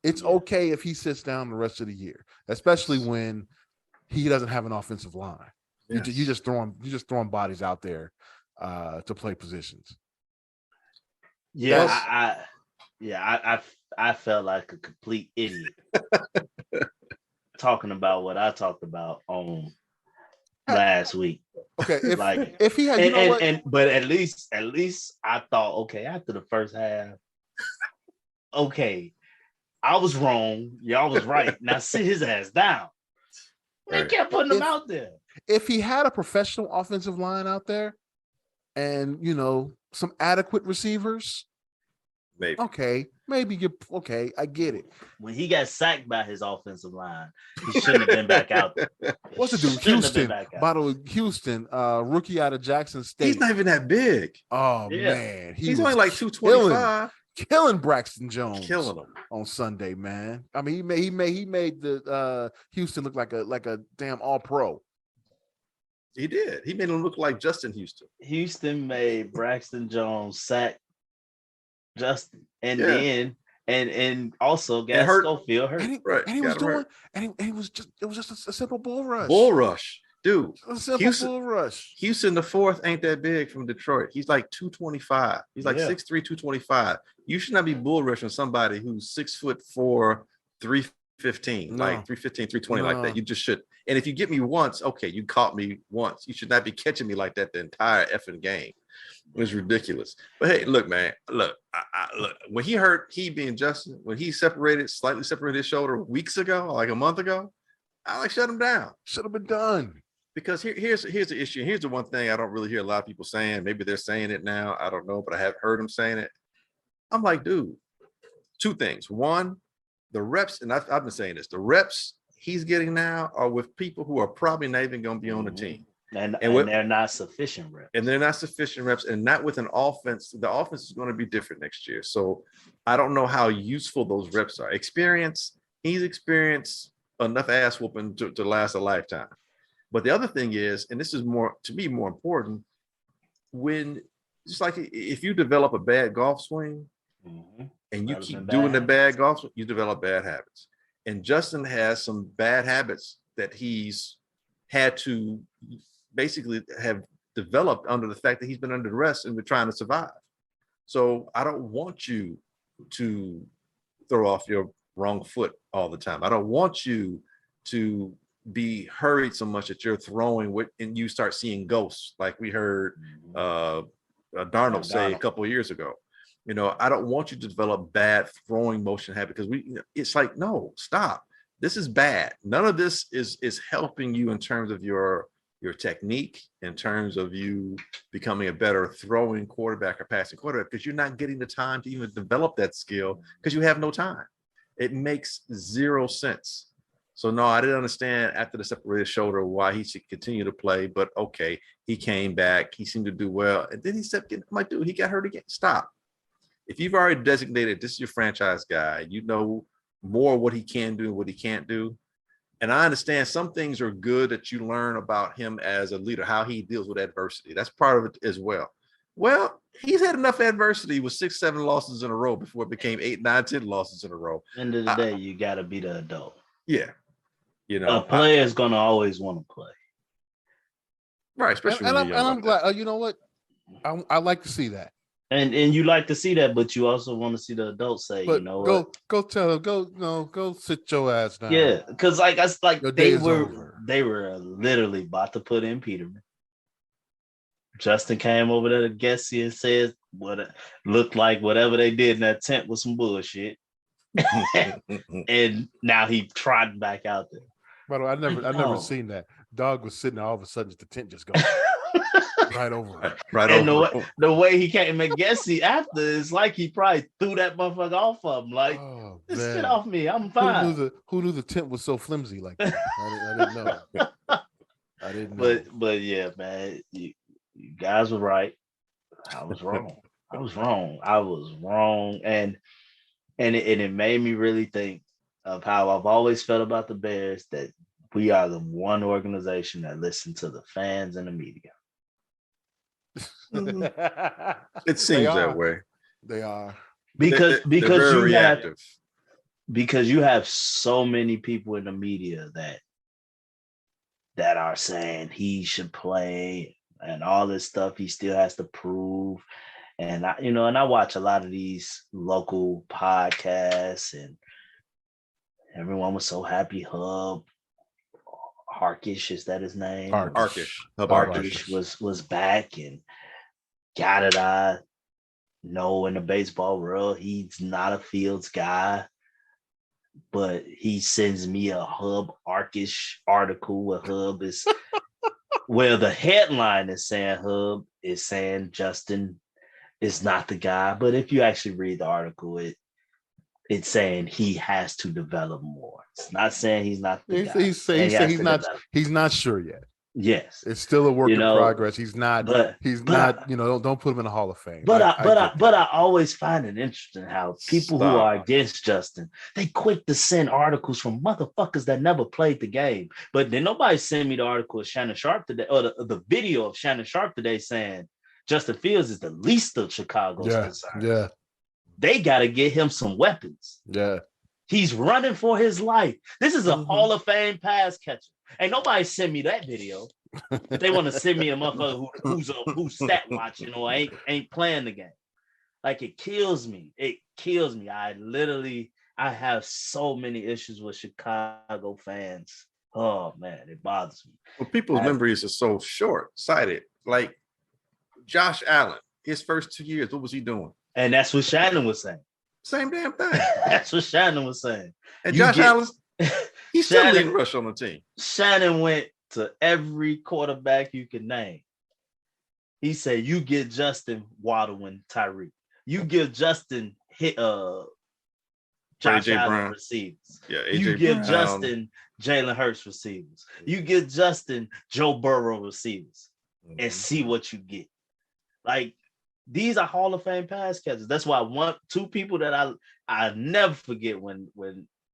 It's okay if he sits down the rest of the year, especially when he doesn't have an offensive line. Yes. You just throwing bodies out there to play positions. Yeah, I felt like a complete idiot talking about what I talked about on last week. Okay, if he had, but at least I thought, okay, after the first half, okay, I was wrong, y'all was right. Now sit his ass down. They kept putting him out there. If he had a professional offensive line out there, and some adequate receivers, maybe. Okay, I get it. When he got sacked by his offensive line, he shouldn't have been back out there. What's the dude? Houston, rookie out of Jackson State. He's not even that big. Oh man, he's only like 225. Killing Braxton Jones, killing him on Sunday, man. I mean, he made the Houston look like a damn all-pro. He did. He made him look like Justin Houston. Houston made Braxton Jones sack Justin, and then and also got Schofield hurt. It was just a simple bull rush. Bull rush. Dude, bull rush. Houston, the fourth, ain't that big from Detroit. He's like 225. He's like 6'3", 225. You should not be bull rushing somebody who's 6'4", 315, like 315, 320, like that. You just should. And if you get me once, okay, you caught me once. You should not be catching me like that the entire effing game. It was ridiculous. But hey, look, man, look, when he hurt, he being Justin, when he slightly separated his shoulder weeks ago, like a month ago, I shut him down. Should have been done. Because here's the issue. Here's the one thing I don't really hear a lot of people saying. Maybe they're saying it now. I don't know, but I have heard them saying it. I'm like, dude, two things. One, the reps, and I've been saying this, the reps he's getting now are with people who are probably not even going to be on the team. And they're not sufficient reps. And they're not sufficient reps, and not with an offense. The offense is going to be different next year. So I don't know how useful those reps are. He's experienced enough ass whooping to last a lifetime. But the other thing is, and this is more important, when just like if you develop a bad golf swing and you keep doing the bad golf swing, you develop bad habits. And Justin has some bad habits that he's had to basically have developed under the fact that he's been under duress and been trying to survive. So I don't want you to throw off your wrong foot all the time. I don't want you to be hurried so much that you're throwing and you start seeing ghosts like we heard Darnold say a couple of years ago. I don't want you to develop bad throwing motion habit, because it's like, no, stop. This is bad. None of this is helping you in terms of your technique, in terms of you becoming a better throwing quarterback or passing quarterback, because you're not getting the time to even develop that skill because you have no time. It makes zero sense. So no, I didn't understand after the separated shoulder why he should continue to play, but okay, he came back. He seemed to do well. And then he stepped in. I'm like, dude, he got hurt again. Stop. If you've already designated this is your franchise guy, you know more what he can do and what he can't do. And I understand some things are good that you learn about him as a leader, how he deals with adversity. That's part of it as well. Well, he's had enough adversity with 6-7 losses in a row before it became 8, 9, 10 losses in a row. End of the day, you got to be the adult. Yeah. A player is going to always want to play. Right. Especially and I'm glad. You know what? I like to see that. And you like to see that, but you also want to see the adults say, but you know, go tell them, go sit your ass down. Yeah, because they were literally about to put in Peterman. Justin came over there to Gessie and said what it looked like whatever they did in that tent was some bullshit. And now he trotted back out there. By the way, I never seen that. Dog was sitting there, all of a sudden the tent just goes right over him. Right and over. The way he came and Gessie after is like he probably threw that motherfucker off of him. Like, just get off me. I'm fine. Who knew the tent was so flimsy like that? I didn't know. I didn't know. But yeah, man, you guys were right. I was wrong. And it made me really think of how I've always felt about the Bears, that we are the one organization that listen to the fans and the media. It seems that way. They are. Because they're very you reactive. because you have so many people in the media that are saying he should play and all this stuff he still has to prove. And I watch a lot of these local podcasts, and everyone was so happy. Harkish, is that his name? Harkish was back, and God, did I know in the baseball world he's not a Fields guy, but he sends me a Hub Arkish article where Hub is well, the headline is saying Hub is saying Justin is not the guy, but if you actually read the article, it's saying he has to develop more. It's not saying he's not the guy. He's saying he's not sure yet. Yes, it's still a work in progress. He's not. Don't put him in the Hall of Fame. But I always find it interesting how people who are against Justin, they quick to send articles from motherfuckers that never played the game. But then nobody sent me the article of Shannon Sharp today, or the video of Shannon Sharp today saying Justin Fields is the least of Chicago's concerns. Yeah, they got to get him some weapons. Yeah, he's running for his life. This is a Hall of Fame pass catcher. Ain't nobody send me that video. They want to send me a motherfucker who's stat watching or ain't playing the game. Like, it kills me. It kills me. I have so many issues with Chicago fans. Oh man, it bothers me. Well, people's memories are so short-sighted. Like Josh Allen, his first 2 years, what was he doing? And that's what Shannon was saying. Same damn thing. That's what Shannon was saying. And Josh Allen, he's still leading rush on the team. Shannon went to every quarterback you can name. He said, you get Justin, Waddle, and Tyreek. You give Justin Josh Allen receivers. Yeah, you give Justin Jalen Hurts receivers. You give Justin Joe Burrow receivers, and see what you get. Like, these are Hall of Fame pass catchers. That's why two people that I never forget when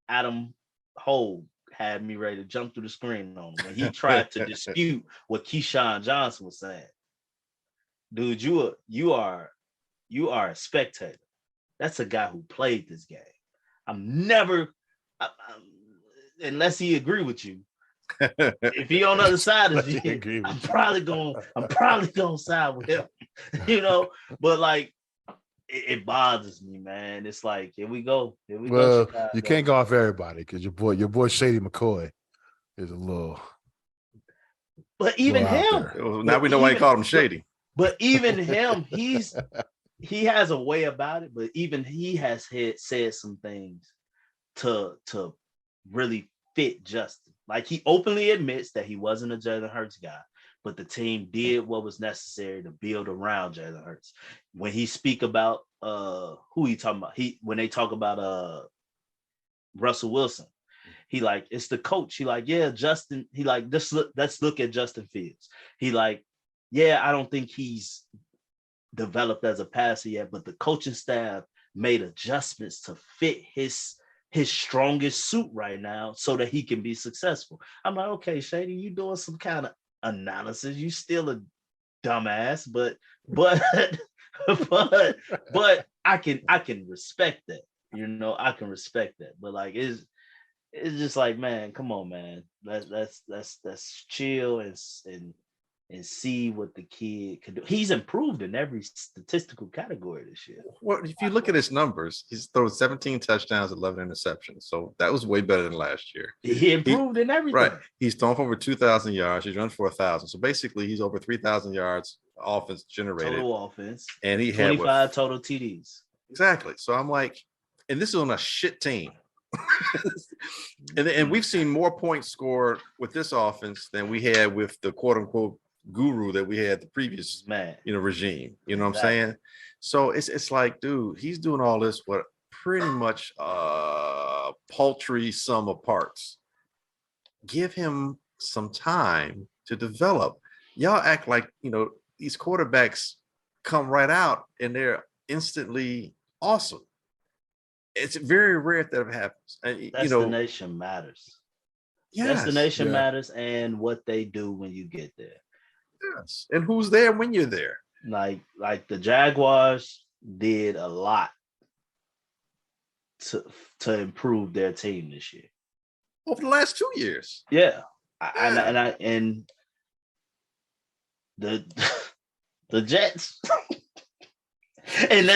Adam Hogue had me ready to jump through the screen on him when he tried to dispute what Keyshawn Johnson was saying. Dude, you are a spectator. That's a guy who played this game. Unless he agree with you. If he on the other side of you, I'm probably gonna side with him. But like, it bothers me, man. It's like, here we go. Well, you can't go off everybody because your boy Shady McCoy is a little. But even him, now we know why he called him Shady. But even him, he has a way about it. But even he has said some things to really fit Justin. Like, he openly admits that he wasn't a Jalen Hurts guy, but the team did what was necessary to build around Jalen Hurts. When he speak about who he talking about, when they talk about Russell Wilson, he like, it's the coach. He like, yeah, Justin. He like, let's look at Justin Fields. He like, yeah, I don't think he's developed as a passer yet, but the coaching staff made adjustments to fit his strongest suit right now so that he can be successful. I'm like, okay, Shady, you doing some kind of analysis. You still a dumbass, but I can respect that. I can respect that. But like, it's just like, man, come on, man. Let's chill and see what the kid can do. He's improved in every statistical category this year. Well, if you look at his numbers, he's thrown 17 touchdowns, 11 interceptions. So that was way better than last year. He improved in everything. Right. He's thrown for over 2,000 yards. He's run for 1,000. So basically, he's over 3,000 yards offense generated. Total offense. And he 25 total TDs. Exactly. So I'm like, and this is on a shit team. and we've seen more points scored with this offense than we had with the quote unquote guru that we had the previous regime. You know what I'm saying? So it's like, dude, he's doing all this with pretty much paltry sum of parts. Give him some time to develop. Y'all act like, these quarterbacks come right out and they're instantly awesome. It's very rare that it happens. Destination matters. Yes. Destination matters, and what they do when you get there. Yes. And who's there when you're there? Like the Jaguars did a lot to improve their team this year. Over the last 2 years. Yeah. And the Jets and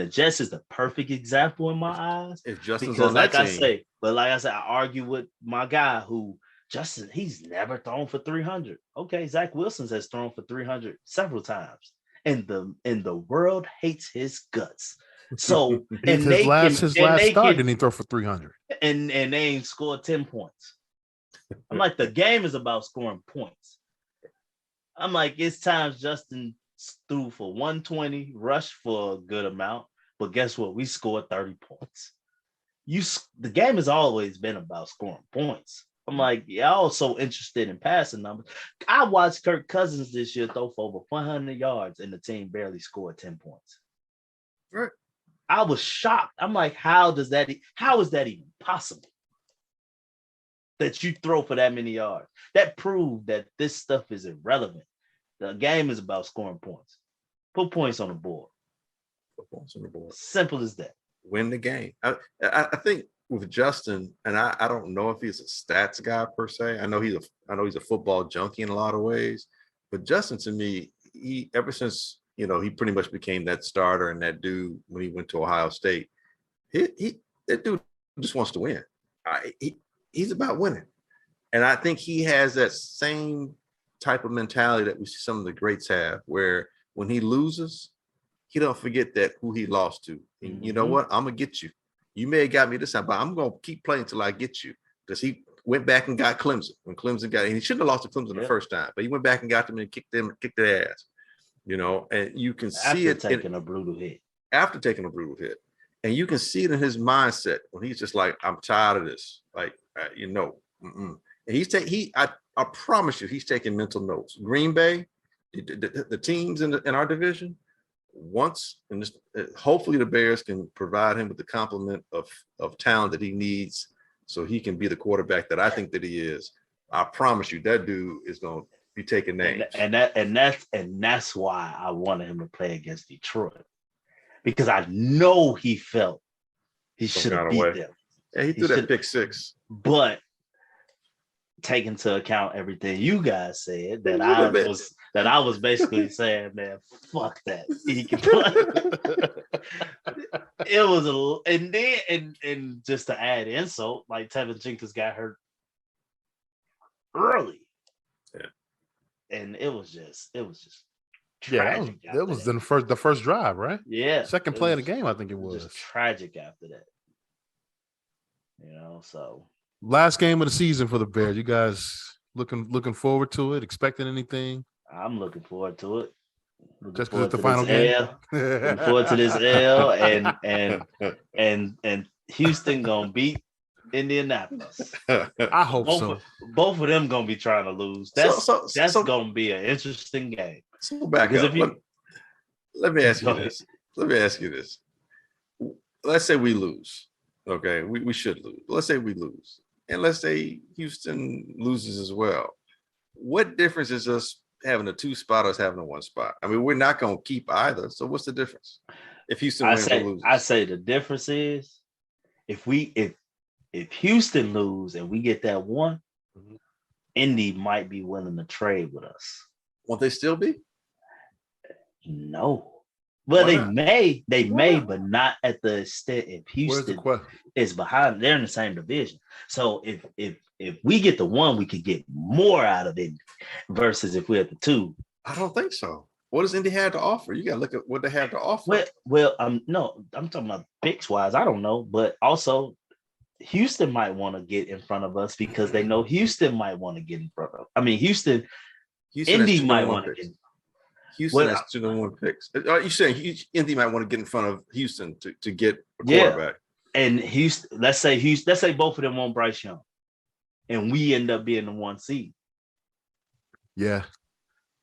the Jets is the perfect example in my eyes. If Justin's because on that team. like I said, I argue with my guy who Justin, he's never thrown for 300. Okay, Zach Wilson has thrown for 300 several times. And the world hates his guts. So his last start didn't he throw for 300? And they ain't scored 10 points. I'm like, the game is about scoring points. I'm like, it's times Justin threw for 120, rushed for a good amount, but guess what? We scored 30 points. The game has always been about scoring points. I'm like, y'all so interested in passing numbers. I watched Kirk Cousins this year throw for over 100 yards, and the team barely scored 10 points. Right. I was shocked. I'm like, how is that even possible? That you throw for that many yards. That proved that this stuff is irrelevant. The game is about scoring points. Put points on the board. Put points on the board. Simple as that. Win the game. I think with Justin, and I don't know if he's a stats guy per se. I know he's a football junkie in a lot of ways. But Justin, to me, he ever since he pretty much became that starter and that dude when he went to Ohio State, that dude just wants to win. He's about winning. And I think he has that same type of mentality that we see some of the greats have, where when he loses, he don't forget that who he lost to. And you know what? I'm going to get you. You may have got me this time, but I'm going to keep playing until I get you. Because he went back and got Clemson. When Clemson got, and he shouldn't have lost to Clemson the first time, but he went back and got them and kicked their ass. And you can see after taking a brutal hit. After taking a brutal hit. And you can see it in his mindset when he's just like, I'm tired of this. Like, And I promise you, he's taking mental notes. Green Bay, the teams in our division, hopefully the Bears can provide him with the complement of talent that he needs so he can be the quarterback that I think that he is. I promise you, that dude is going to be taking names. And that's why I wanted him to play against Detroit, because I know he felt he should have beat them. Yeah, he threw that pick six. But take into account everything you guys said, that I was basically saying, man, fuck that. He can play. It was and just to add insult, like Tevin Jenkins got hurt early. Yeah. And it was just tragic. That was the first drive, right? Yeah. Second play of the game, I think it was. Just tragic after that. So last game of the season for the Bears. You guys looking forward to it? Expecting anything? I'm looking forward to it. Just because it's the final game. Looking forward to this L and Houston gonna beat Indianapolis. I hope so. Both of them gonna be trying to lose. That's gonna be an interesting game. So back up. Let me ask you this. Let's say we lose. Okay, we should lose. Let's say we lose. And let's say Houston loses as well. What difference is us having a 2 spot or us having a 1 spot? I mean, we're not going to keep either. So what's the difference? If Houston wins or loses? I say the difference is if Houston lose and we get that 1, Indy might be willing to trade with us. Won't they still be? No. Well, they may, but not at the extent if Houston is behind. They're in the same division. So if we get the 1, we could get more out of it versus if we're at the 2. I don't think so. What does Indy have to offer? You got to look at what they have to offer. Well, no, I'm talking about picks wise. I don't know, but also Houston might want to get in front of us because they know Houston might want to get in front of. I mean, Houston Indy might want to get. Houston has 2 number 1 picks. Are you saying Indy might want to get in front of Houston to get a quarterback? And Houston, let's say both of them want Bryce Young, and we end up being the 1 seed. Yeah,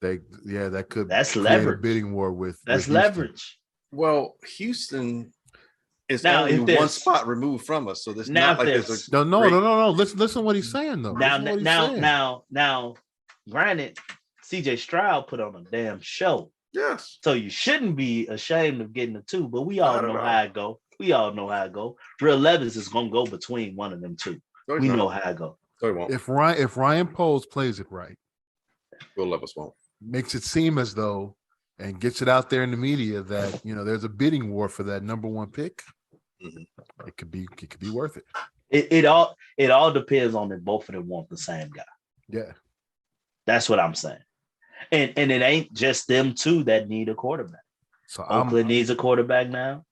that could. That's leverage. A bidding war with. That's with leverage. Well, Houston is now, only 1 spot removed from us, so there's not like there's a no. Listen to what he's saying though. Now, granted. CJ Stroud put on a damn show. Yes. So you shouldn't be ashamed of getting a 2, but we all know how it go. We all know how it go. Real Levis is gonna go between one of them two. No, We know how it go. So he won't. If Ryan Poles plays it right, Will Levis won't. makes it seem as though and gets it out there in the media that there's a bidding war for that number one pick. Mm-hmm. It could be worth it. It all depends on if both of them want the same guy. Yeah, that's what I'm saying. And it ain't just them two that need a quarterback. So Oakland needs a quarterback now.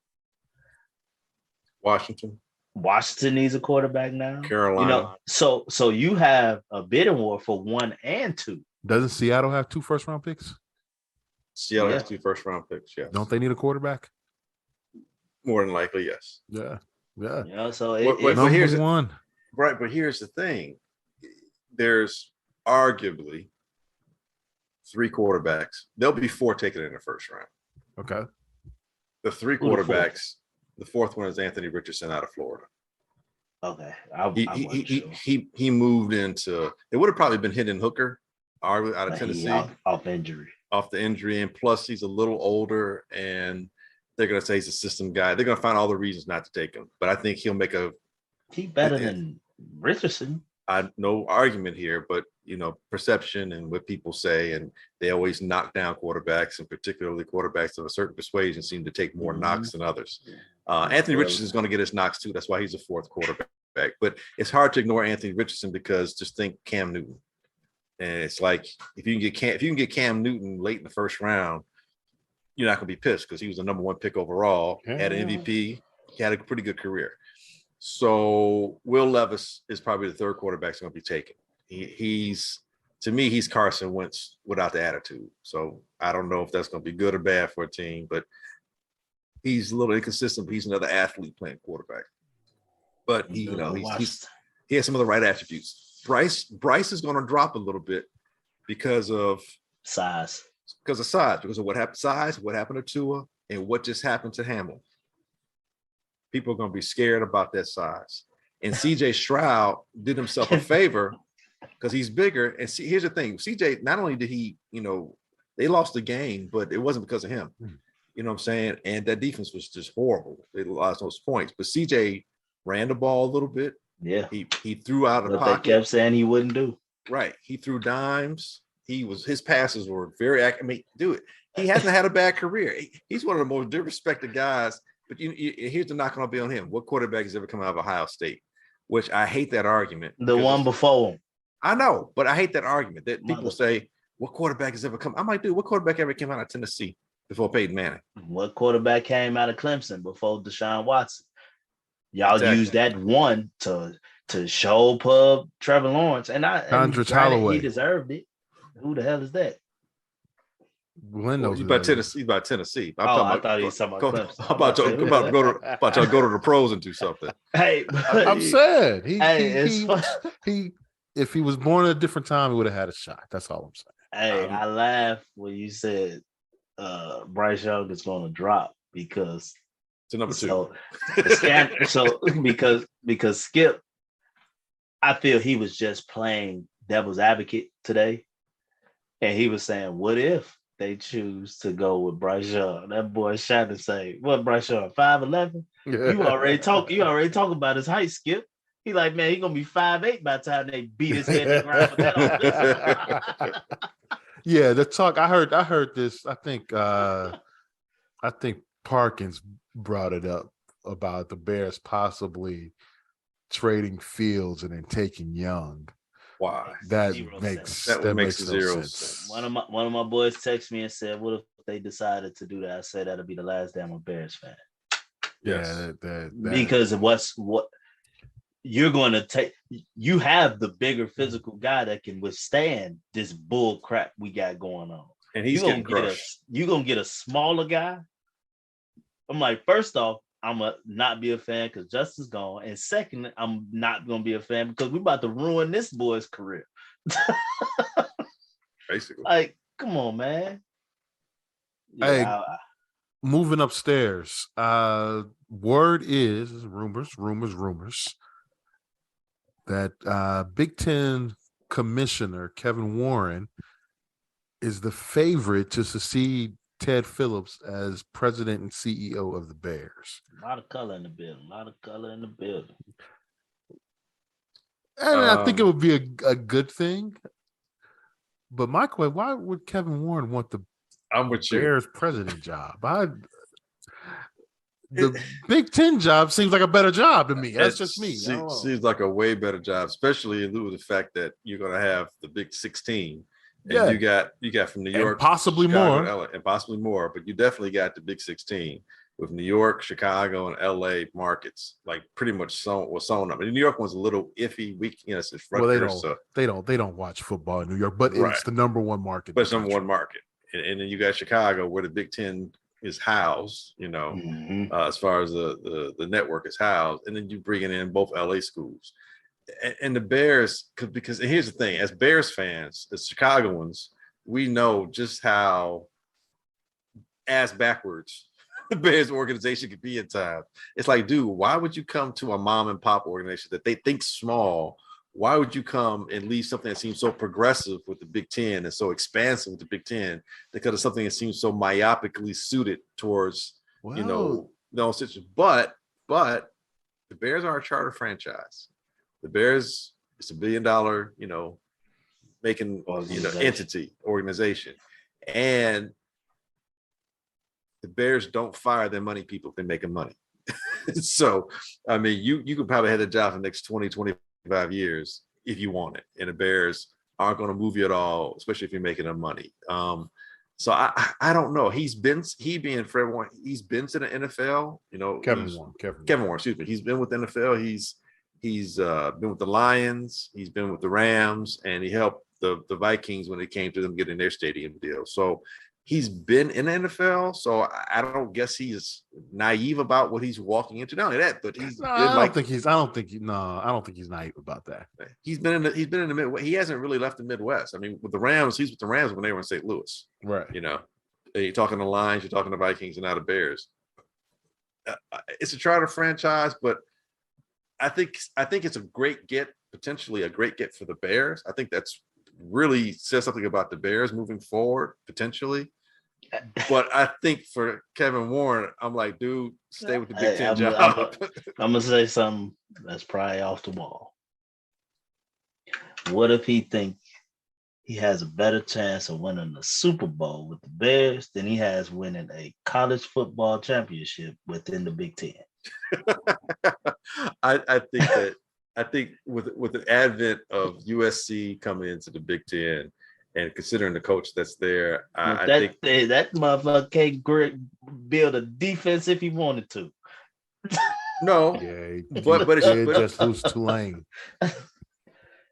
Washington needs a quarterback now. Carolina. So you have a bidding war for 1 and 2. Doesn't Seattle have 2 first-round picks? Seattle has 2 first-round picks, yes. Don't they need a quarterback? More than likely, yes. Yeah. So here's one. Right, but here's the thing. There's arguably 3 quarterbacks. There'll be 4 taken in the first round. Okay. The 3 quarterbacks, the 4th one is Anthony Richardson out of Florida. Okay. He moved into, it would have probably been Hendon Hooker out of Tennessee. Off injury. Off the injury. And plus he's a little older and they're going to say he's a system guy. They're going to find all the reasons not to take him. But I think he'll make he better than Richardson. No argument here, but perception and what people say, and they always knock down quarterbacks, and particularly quarterbacks of a certain persuasion seem to take more knocks than others. Anthony Richardson is going to get his knocks too. That's why he's a 4th quarterback. But it's hard to ignore Anthony Richardson because just think Cam Newton, and it's like if you can get Cam Newton late in the first round, you're not going to be pissed because he was the number 1 pick overall, had an MVP, he had a pretty good career. So Will Levis is probably the 3rd quarterback that's going to be taken. He's Carson Wentz without the attitude. So I don't know if that's going to be good or bad for a team, but he's a little inconsistent. But he's another athlete playing quarterback. But he has some of the right attributes. Bryce is going to drop a little bit because of size. Because of what happened to Tua, and what just happened to Hamlin. People are going to be scared about that size. And CJ Stroud did himself a favor because he's bigger. And see, here's the thing. CJ, not only did he, they lost the game, but it wasn't because of him. You know what I'm saying? And that defense was just horrible. They lost those points. But CJ ran the ball a little bit. Yeah. He threw out of the pocket. They kept saying he wouldn't do. Right. He threw dimes. His passes were very accurate. I mean, he hasn't had a bad career. He's one of the most disrespected guys. But here's the knock on be on him. What quarterback has ever come out of Ohio State? Which I hate that argument. The one before him. I know, but I hate that argument that people say, what quarterback has ever come? I'm like, dude, what quarterback ever came out of Tennessee before Peyton Manning? What quarterback came out of Clemson before Deshaun Watson? Y'all used that one to show pub Trevor Lawrence. And Holloway. He deserved it. Who the hell is that? He's about Tennessee. I thought he was talking about Clemson. I'm about to go to the pros and do something. Hey, I'm sad. He if he was born at a different time, he would have had a shot. That's all I'm saying. Hey, I laughed when you said Bryce Young is going to drop because it's a number 2. Because Skip, I feel he was just playing devil's advocate today, and he was saying, "What if they choose to go with Bryce Young?" That boy shot and say, "What, Bryce Young, 5'11"? You already talk about his height, Skip." He like, man, he gonna be 5'8" by the time they beat his head in the ground for that. Yeah, the talk I heard this. I think Parkins brought it up about the Bears possibly trading Fields and then taking Young. Why? That makes zero sense. One of my boys texted me and said, "What if they decided to do that?" I said that'll be the last day I'm a Bears fan. Yes. Yeah, because of what you're going to take. You have the bigger physical guy that can withstand this bull crap we got going on. And he's getting crushed. You're going to get a smaller guy. I'm like, first off, I'm going to not be a fan because Justin's gone. And second, I'm not going to be a fan because we're about to ruin this boy's career. Basically. Like, come on, man. Yeah, hey, moving upstairs. Word is rumors that Big Ten Commissioner Kevin Warren is the favorite to succeed Ted Phillips as president and CEO of the Bears. A lot of color in the building. And I think it would be a good thing. But my question, why would Kevin Warren want the Bears president job? The Big Ten job seems like a better job to me. That's just me. Seems like a way better job, especially in lieu of the fact that you're going to have the Big 16. And you got from New York, and possibly Chicago, more, LA, and possibly more. But you definitely got the Big 16 with New York, Chicago, and LA markets, like pretty much sewn up. And the New York one's a little iffy. It's they don't watch football in New York, but it's the number one market. But it's number one market, and then you got Chicago, where the Big Ten is housed. As far as the network is housed, and then you bringing in both LA schools, and the Bears, because here's the thing: as Bears fans, as Chicagoans, we know just how ass backwards the Bears organization could be at times. It's like, dude, why would you come to a mom and pop organization that they think small? Why would you come and leave something that seems so progressive with the Big Ten and so expansive with the Big Ten because of something that seems so myopically suited towards, But the Bears are a charter franchise. The Bears, it's $1 billion, making organization. And the Bears don't fire their money people if they're making money. So, I mean, you could probably have the job for the next 20, 25 years if you want it. And the Bears aren't going to move you at all, especially if you're making them money. So I don't know. He's been to the NFL, Kevin Warren, excuse me. He's been with the NFL. He's been with the Lions. He's been with the Rams, and he helped the Vikings when it came to them getting their stadium deal. So he's been in the NFL. So I don't guess he's naive about what he's walking into. Not only that, but I don't think he's naive about that. He's been in the Midwest. He hasn't really left the Midwest. I mean, with the Rams, he's with the Rams when they were in St. Louis. Right. You're talking the Lions, you're talking the Vikings, and now the Bears. It's a charter franchise, but I think it's a great get, potentially a great get for the Bears. I think that's really says something about the Bears moving forward, potentially. But I think for Kevin Warren, I'm like, dude, stay with the Big Ten job. I'm going to say something that's probably off the wall. What if he thinks he has a better chance of winning the Super Bowl with the Bears than he has winning a college football championship within the Big Ten? I think with the advent of USC coming into the Big Ten and considering the coach that's there, I think that motherfucker can't build a defense if he wanted to. No, but it's just lose Tulane.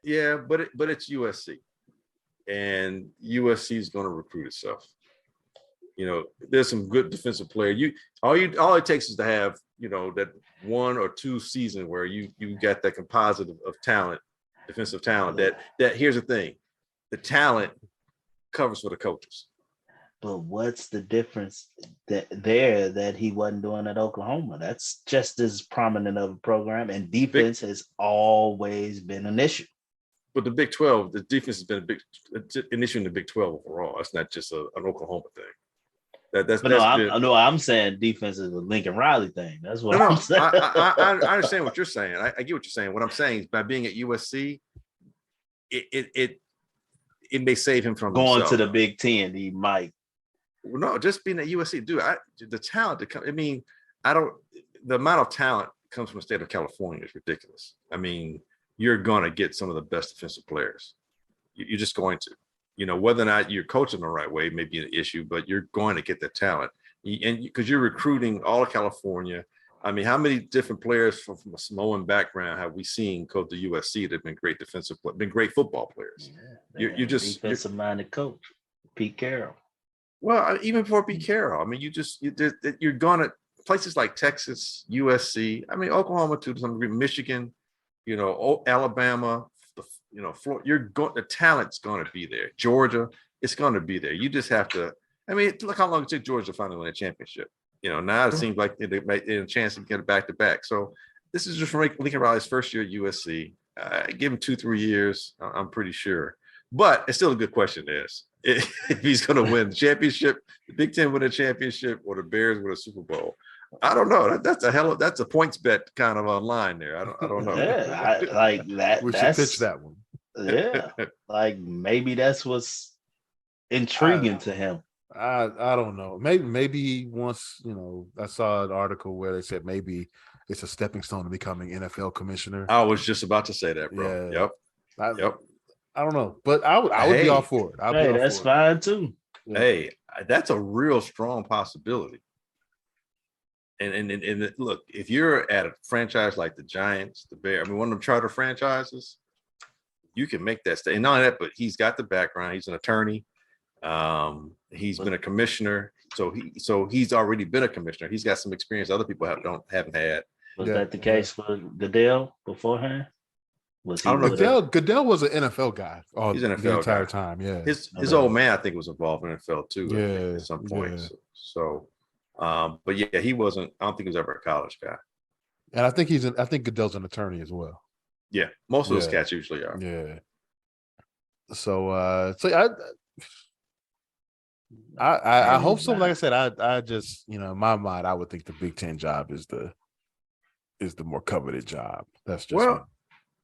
Yeah, but it's USC, and USC is going to recruit itself. There's some good defensive player. All it takes is to have that 1 or 2 season where you got that composite of talent, defensive talent. That here's the thing, the talent covers for the coaches. But what's the difference that he wasn't doing at Oklahoma? That's just as prominent of a program, and defense has always been an issue. But the Big 12, the defense has been an issue in the Big 12 overall. It's not just an Oklahoma thing. I'm saying defense is a Lincoln Riley thing. That's what I'm saying. I understand what you're saying. I get what you're saying. What I'm saying is by being at USC, it may save him from going himself. to the Big Ten. He might. No, just being at USC, dude. The talent. The amount of talent comes from the state of California is ridiculous. I mean, you're going to get some of the best defensive players. You're just going to. Whether or not you're coaching the right way may be an issue, but you're going to get that talent. And because you're recruiting all of California. I mean, how many different players from a Samoan background have we seen coach the USC that have been great been great football players? Yeah, you're just defensive-minded coach, Pete Carroll. Well, even before Pete Carroll, I mean, you're going to places like Texas, USC. I mean, Oklahoma to some degree, Michigan, Alabama. Florida, the talent's going to be there. Georgia, it's going to be there. You just have to. I mean, look how long it took Georgia to finally win a championship. Now it seems like they might get a chance to get it back to back. So this is just Lincoln Riley's first year at USC. Give him 2-3 years, I'm pretty sure. But it's still a good question to ask. if he's going to win the championship, the Big Ten win a championship, or the Bears win a Super Bowl. I don't know. That's a points bet kind of online there. I don't know. Yeah, like that. We should pitch that one. Yeah, like maybe that's what's intriguing to him. I don't know. Maybe once, I saw an article where they said maybe it's a stepping stone to becoming NFL commissioner. I was just about to say that, bro. Yeah. Yep. I don't know, but I would be all for it. Hey, that's fine too. Yeah. Hey, that's a real strong possibility. And look, if you're at a franchise like the Giants, the Bears, one of them charter franchises, you can make that stay. And not only that, but he's got the background. He's an attorney. He's been a commissioner. So he's already been a commissioner. He's got some experience other people haven't had. Was that the case for Goodell beforehand? I don't know. Goodell was an NFL guy. He's an NFL the entire guy. Time. Yeah. His old man, I think, was involved in NFL too. Yeah. At some point. Yeah. So, but yeah, he wasn't. I don't think he was ever a college guy. And I think Goodell's an attorney as well. Yeah, most of those cats usually are. Yeah. So I hope so. Like I said, I just, in my mind, I would think the Big Ten job is the more coveted job. That's just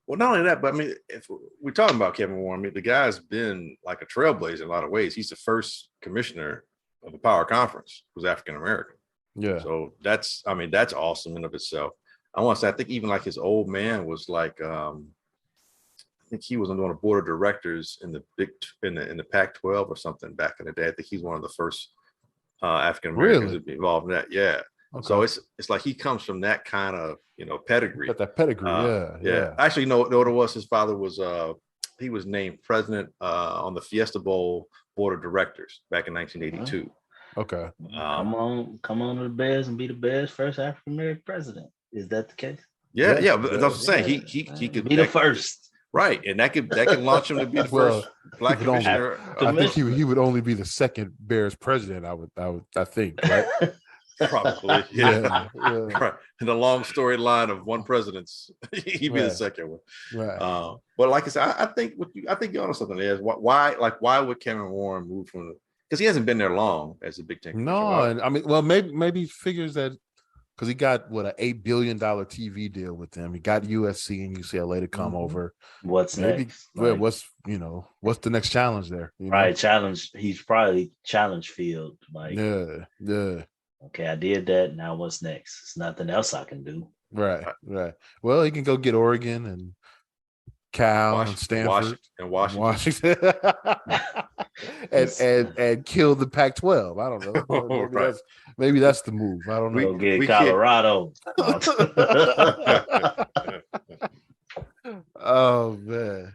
well, not only that, but if we're talking about Kevin Warren, the guy's been like a trailblazer in a lot of ways. He's the first commissioner of a power conference who's African American. Yeah. So that's awesome in of itself. I want to say, I think even like his old man was like, I think he was on the board of directors in the Pac-12 or something back in the day. I think he's one of the first African Americans to be involved in that. Yeah. Okay. So it's like he comes from that kind of pedigree. Got that pedigree, yeah. Actually, know what it was. His father was he was named president on the Fiesta Bowl board of directors back in 1982. Okay. Come on to the Bears and be the Bears' first African American president. Is that the case? Yeah. But that's what I'm saying. He could be the first. Right, and that could launch him to be the first black commissioner. I think he would only be the second Bears president. I think, right? Probably, yeah. Right. In the long storyline of one president's, he'd be the second one. Right. But like I said, I think you're onto something there. Why would Kevin Warren move from because he hasn't been there long as a Big Ten commissioner. No, and maybe he figures that. Because he got an $8 billion TV deal with them. He got USC and UCLA to come over. What's next? What's the next challenge there? Right, challenge. He's probably challenge field. Yeah. Okay, I did that. Now what's next? There's nothing else I can do. Right. Well, he can go get Oregon and Cal and Stanford and Washington. and kill the Pac-12. I don't know. Maybe that's the move. I don't know. Go get Colorado. Oh man.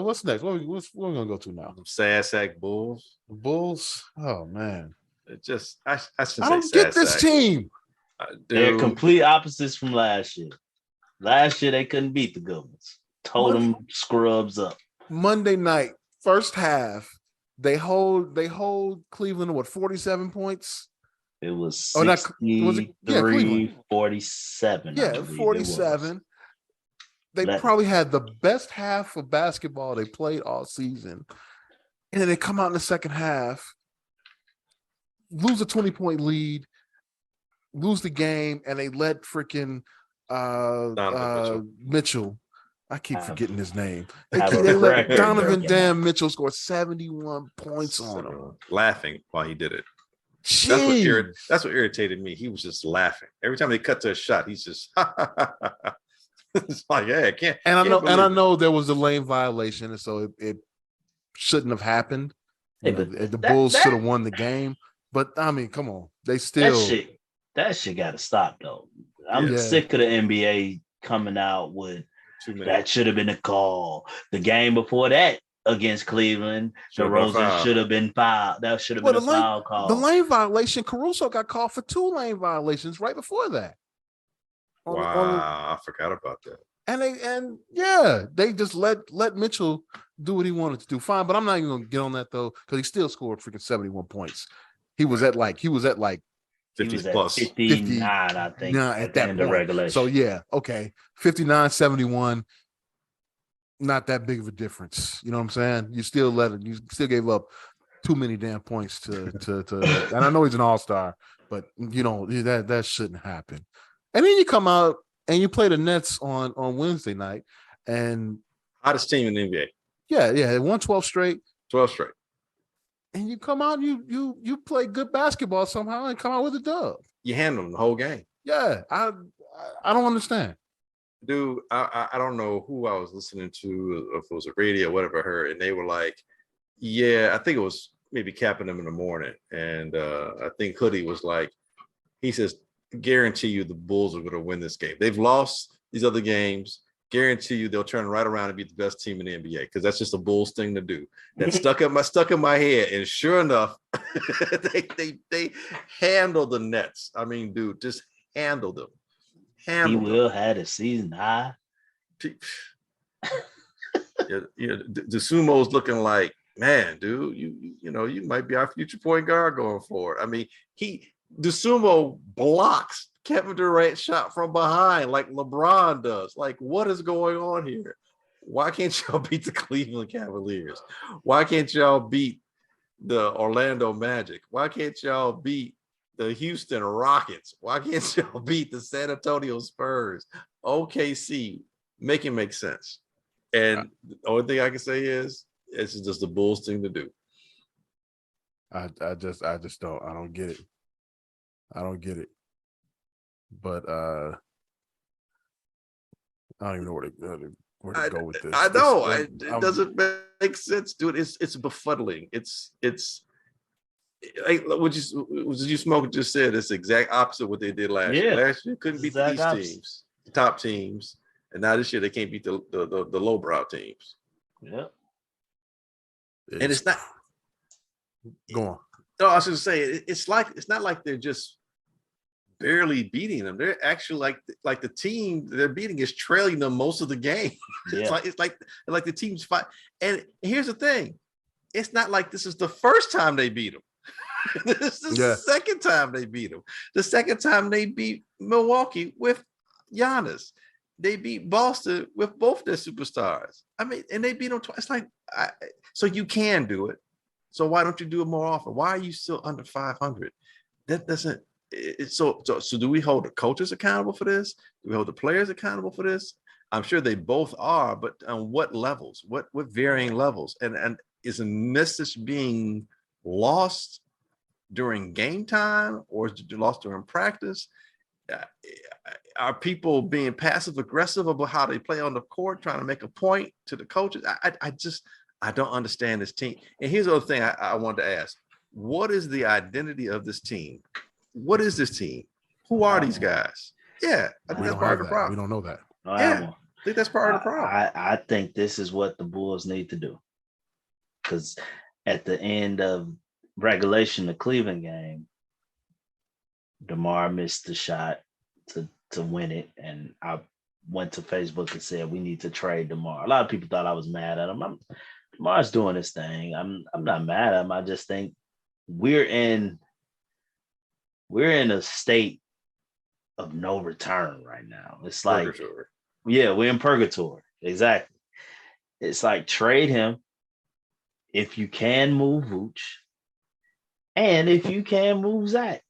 What's next? What we're gonna go to now? Sad sack Bulls. The Bulls. Oh man. It just I don't get this team. They're complete opposites from last year. Last year they couldn't beat the good ones. Told them scrubs up. Monday night, first half, they hold Cleveland to 47 points. It was 63, 47. Yeah, 47. They probably had the best half of basketball they played all season. And then they come out in the second half, lose a 20-point lead, lose the game, and they let freaking Mitchell. I keep forgetting his name. They let Donovan Damn Mitchell score 71 points on him. Laughing while he did it. Jeez. That's what irritated me. He was just laughing. Every time they cut to a shot, he's just it's like, hey, I can't. And I know there was a lane violation, and so it shouldn't have happened. The Bulls should have won the game. But come on. They still that shit gotta stop though. I'm sick of the NBA coming out with that should have been a call. The game before that against Cleveland, DeRozan should have been fouled. That should have been a foul call. The lane violation, Caruso got called for 2 lane violations right before that. I forgot about that. And they just let Mitchell do what he wanted to do. Fine, but I'm not even gonna get on that though, because he still scored freaking 71 points. He was at 50 plus 59, I think. At that end of regulation. So 59, 71. Not that big of a difference. You know what I'm saying? You still gave up too many damn points to and I know he's an all-star, but that shouldn't happen. And then you come out and you play the Nets on Wednesday night, and hottest team in the NBA. Yeah, they won 12 straight. 12 straight. And you come out, you play good basketball somehow and come out with a dub. You handle them the whole game. Yeah, I don't understand. Dude, I don't know who I was listening to, if it was a radio or whatever I heard, and they were like, yeah, I think it was maybe capping them in the morning. And I think Hoodie was like, he says, guarantee you the Bulls are going to win this game. They've lost these other games. Guarantee you they'll turn right around and be the best team in the NBA, because that's just a Bulls thing to do. That stuck in my head, and sure enough, they handle the Nets. I mean, dude, just handle them. He will had a season high. The Sumo's looking like, man, dude, you might be our future point guard going forward. I mean, the Sumo blocks Kevin Durant shot from behind like LeBron does. Like, what is going on here? Why can't y'all beat the Cleveland Cavaliers? Why can't y'all beat the Orlando Magic? Why can't y'all beat the Houston Rockets? Why can't y'all beat the San Antonio Spurs? OKC, make it make sense. And the only thing I can say is it's just the Bulls thing to do. I just don't get it. I don't get it. But I don't even know where to go with this. I know it doesn't make sense, dude. It's befuddling. It's like what you smoke just said. It's the exact opposite of what they did last year. Last year couldn't beat these teams, the top teams, and now this year they can't beat the lowbrow teams. Yeah, and it's not. Go on. No, I was going to say it's not like they're just barely beating them. They're actually like the team they're beating is trailing them most of the game. Yeah. It's like the team's fight. And here's the thing: it's not like this is the first time they beat them. This is the second time they beat them. The second time they beat Milwaukee with Giannis. They beat Boston with both their superstars. I mean, and they beat them twice. It's like, so you can do it. So why don't you do it more often? Why are you still under 500? That doesn't. So do we hold the coaches accountable for this? Do we hold the players accountable for this? I'm sure they both are, but on what levels? What varying levels? And is a message being lost during game time, or is it lost during practice? Are people being passive aggressive about how they play on the court, trying to make a point to the coaches? I don't understand this team. And here's the other thing I wanted to ask: what is the identity of this team? What is this team? Who are these guys? Yeah, I think that's part of the problem. We don't know that. I think that's part of the problem. I think this is what the Bulls need to do. Because at the end of regulation, the Cleveland game, Damar missed the shot to win it. And I went to Facebook and said, we need to trade Damar. A lot of people thought I was mad at him. Damar's doing his thing. I'm not mad at him. I just think we're in a state of no return right now. It's like, Purgatory. Yeah, we're in purgatory. Exactly. It's like trade him if you can move Vooch, and if you can move Zach.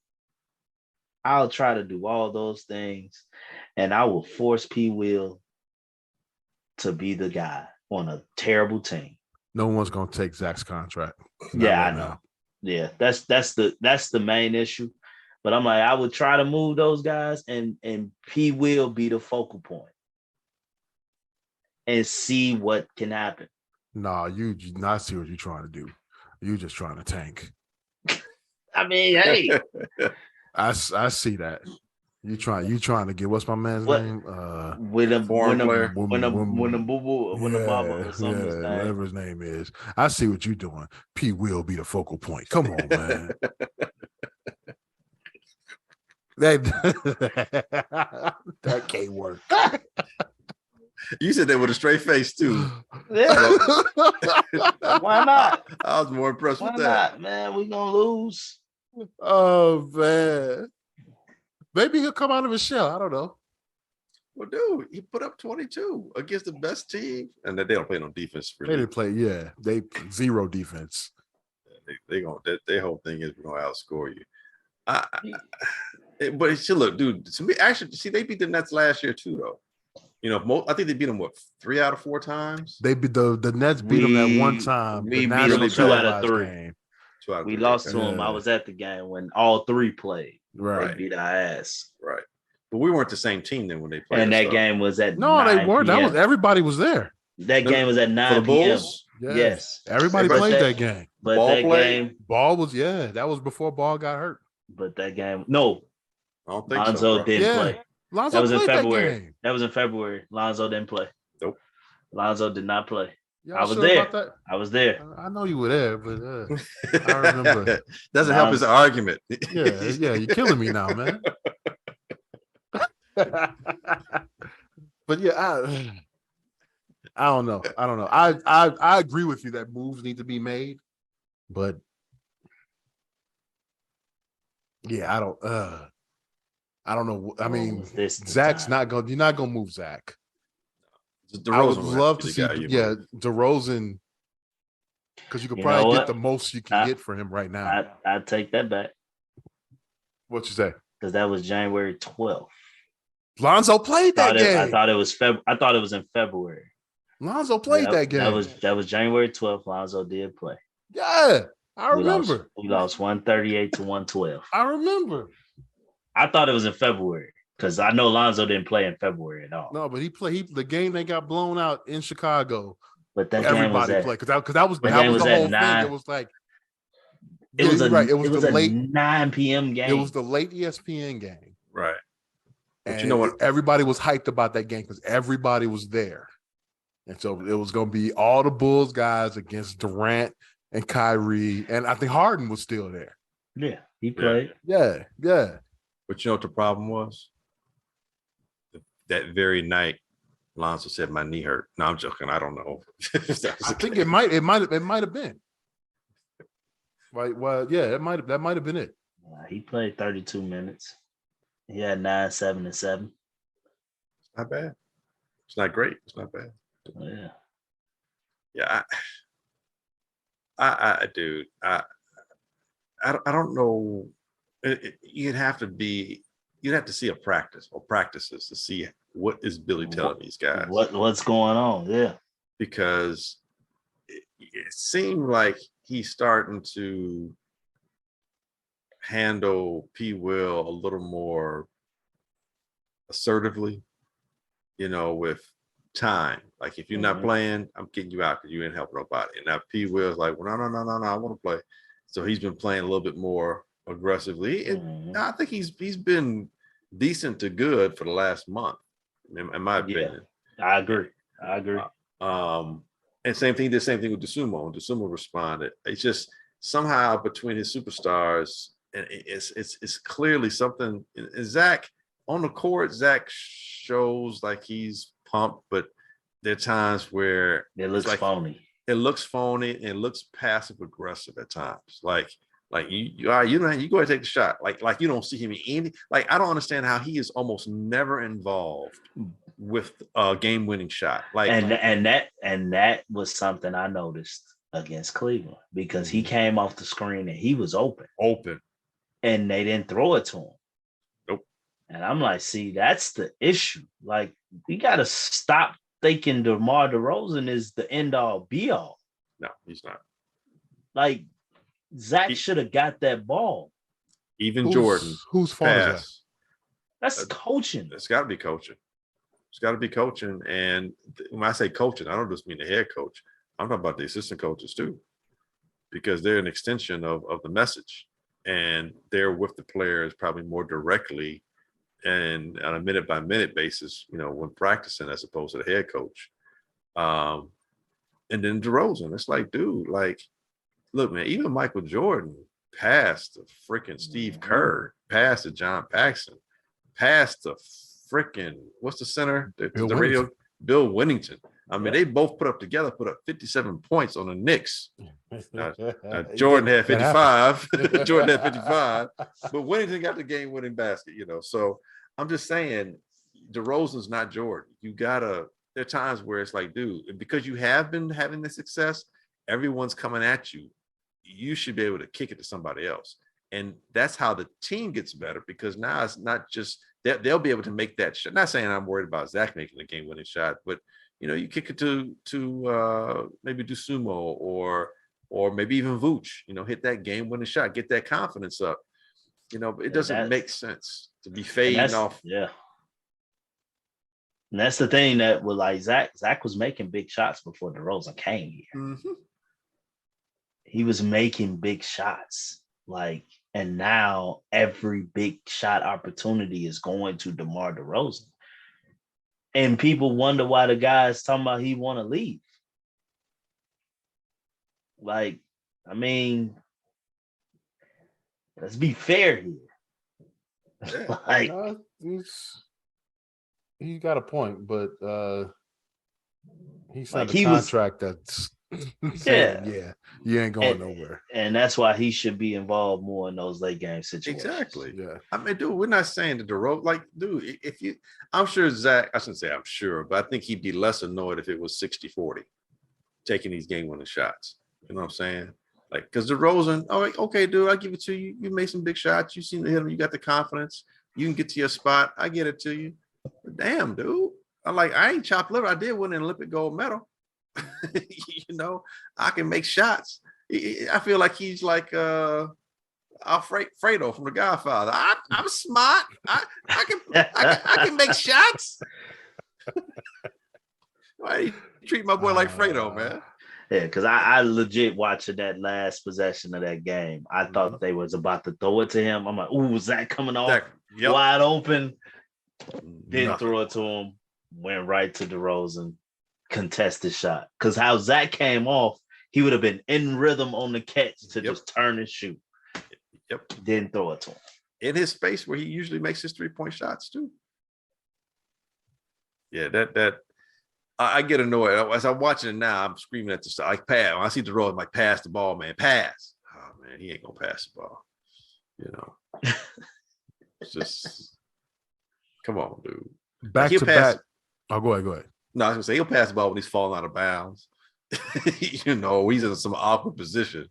I'll try to do all those things, and I will force P. Will to be the guy on a terrible team. No one's gonna take Zach's contract. Yeah, I know. Yeah, that's the main issue. But I'm like, I would try to move those guys, and P will be the focal point and see what can happen. Nah, you not see what you're trying to do. You're just trying to tank. I mean, hey, I see that. You trying to get what's my man's name? With a player. Whatever his name is. I see what you're doing. P will be the focal point. Come on, man. That can't work. You said that with a straight face too. Yeah. Why not? I was more impressed with that. Not, man? We're gonna lose. Oh man. Maybe he'll come out of his shell. I don't know. Well, dude, he put up 22 against the best team, and they don't play no defense. They didn't play. Yeah, they zero defense. Their whole thing is we're gonna outscore you. But it should look, dude. To me, actually, see, they beat the Nets last year too, though. I think they beat them 3 out of 4 times. They beat the Nets beat them that one time. We the beat them national 2 out of televised 3. game. 2 out of We 3. lost to them. I was at the game when all 3 played. Right. They beat our ass. Right. But we weren't the same team then when they played. And that game was at no, 9 they weren't. PM. That was everybody was there. That game was at 9 for the p.m. Bulls. Yes. Everybody played that game. But Ball that played? game, Ball was that was before Ball got hurt. but that game, no, I don't think Lonzo so. Bro. didn't play. Lonzo That was in played February. that game. That was in February. Lonzo didn't play. Nope. Lonzo did not play. Y'all I was sure there. about that? I was there. I know you were there, but I remember. Doesn't help his argument. yeah, you're killing me now, man. But yeah, I don't know. I agree with you that moves need to be made, but yeah, I don't know. I mean, Zach's not going. You're not going to move Zach. I would love to see, DeRozan, because you could probably get the most you can get for him right now. I take that back. What you say? Because that was January 12th. Lonzo played that game. I thought it was in February. Lonzo played that game. That was January 12th. Lonzo did play. Yeah, I remember. We lost 138 to 112. I remember. I thought it was in February because I know Lonzo didn't play in February at all. No, but he played the game they got blown out in Chicago. But that everybody played because that was the whole thing. It was like it was the late 9 p.m. game. It was the late ESPN game, right? And you know what? Everybody was hyped about that game because everybody was there, and so it was going to be all the Bulls guys against Durant and Kyrie, and I think Harden was still there. Yeah, he played. Yeah. But you know what the problem was? That very night, Lonzo said my knee hurt. No, I'm joking. I don't know. I think it might have been. Right. Well, yeah, that might have been it. He played 32 minutes. He had 9, 7, and 7. It's not bad. It's not great. It's not bad. Yeah. Yeah. Dude, I don't know. You'd have to see a practice or practices to see what is Billy telling these guys. What's going on? Yeah. Because it seemed like he's starting to handle P. Will a little more assertively, with time. Like if you're not playing, I'm getting you out because you ain't helping nobody. And now P. Will's like, well, no, I want to play. So he's been playing a little bit more aggressively. And I think he's been decent to good for the last month, in my opinion. I agree. And same thing with DeSumo. DeSumo responded. It's just somehow between his superstars, and it's clearly something. And Zach on the court, Zach shows like he's pumped, but there are times where it looks like phony. It looks phony and it looks passive aggressive at times. Like you go ahead and take the shot. Like you don't see him in any. Like I don't understand how he is almost never involved with a game-winning shot. Like and that was something I noticed against Cleveland because he came off the screen and he was open, and they didn't throw it to him. Nope. And I'm like, see, that's the issue. Like we got to stop thinking DeMar DeRozan is the end-all be-all. No, he's not. Like Zach should have got that ball. Even Jordan. Whose fault is that? That's coaching. It's got to be coaching. It's got to be coaching. And when I say coaching, I don't just mean the head coach. I'm talking about the assistant coaches too, because they're an extension of the message, and they're with the players probably more directly and on a minute by minute basis, when practicing as opposed to the head coach. And then DeRozan, it's like, dude, look, man, even Michael Jordan passed to freaking Steve Kerr, passed to John Paxson, passed to freaking, what's the center? Bill Winnington. I mean, they both put up 57 points on the Knicks. Jordan had 55. Jordan had 55. But Winnington got the game-winning basket, So I'm just saying, DeRozan's not Jordan. There are times where it's like, dude, because you have been having the success, everyone's coming at you. you should be able to kick it to somebody else. And that's how the team gets better, because now it's not just that they'll be able to make that shot. Not saying I'm worried about Zach making the game-winning shot, but you kick it to maybe do sumo or maybe even Vooch, hit that game-winning shot, get that confidence up. It doesn't make sense to be fading off. Yeah. And that's the thing that was like Zach was making big shots before DeRozan came here. Mm-hmm. He was making big shots. And now every big shot opportunity is going to DeMar DeRozan. And people wonder why the guy's talking about he want to leave. Let's be fair here. Yeah. He's got a point, but he signed a contract that's saying, you ain't going nowhere. And that's why he should be involved more in those late game situations. Exactly. Yeah. I mean, dude, we're not saying that DeRozan, dude, I'm sure Zach, I shouldn't say I'm sure, but I think he'd be less annoyed if it was 60-40, taking these game-winning shots. You know what I'm saying? Because DeRozan, okay, dude, I'll give it to you. You made some big shots. You seem to hit them. You got the confidence. You can get to your spot. I get it to you. But damn, dude. I ain't chopped liver. I did win an Olympic gold medal. I can make shots. I feel like he's like Alfredo from The Godfather. I'm smart. I can make shots. Why do you treat my boy like Fredo, man? Yeah, because I legit watching that last possession of that game. I thought they was about to throw it to him. I'm like, ooh, Zach coming off wide open. Didn't throw it to him. Went right to DeRozan. Contested shot. Because how Zach came off, he would have been in rhythm on the catch to just turn and shoot. Yep. Didn't throw it to him. In his space where he usually makes his 3-point shots too. Yeah, that I get annoyed. As I'm watching it now, I'm screaming at the side. Pass. When I see DeRozan, I'm like, pass the ball, man. Pass. Oh man, he ain't gonna pass the ball. It's just come on, dude. Back to back. Oh, go ahead. No, I was gonna say he'll pass the ball when he's falling out of bounds. He's in some awkward position.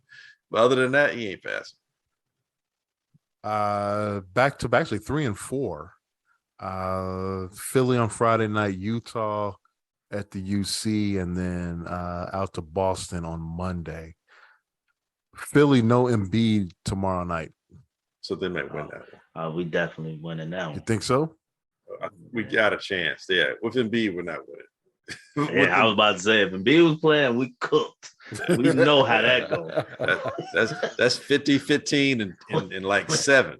But other than that, he ain't passing. Back to back, actually 3 and 4. Philly on Friday night, Utah at the UC, and then out to Boston on Monday. Philly, no Embiid tomorrow night. So they might win that one. We definitely winning that one. You think so? We got a chance. Yeah, with Embiid, we're not winning. Yeah, I was about to say, if Embiid was playing, we cooked. We know how that goes. That's 50-15 and like 7.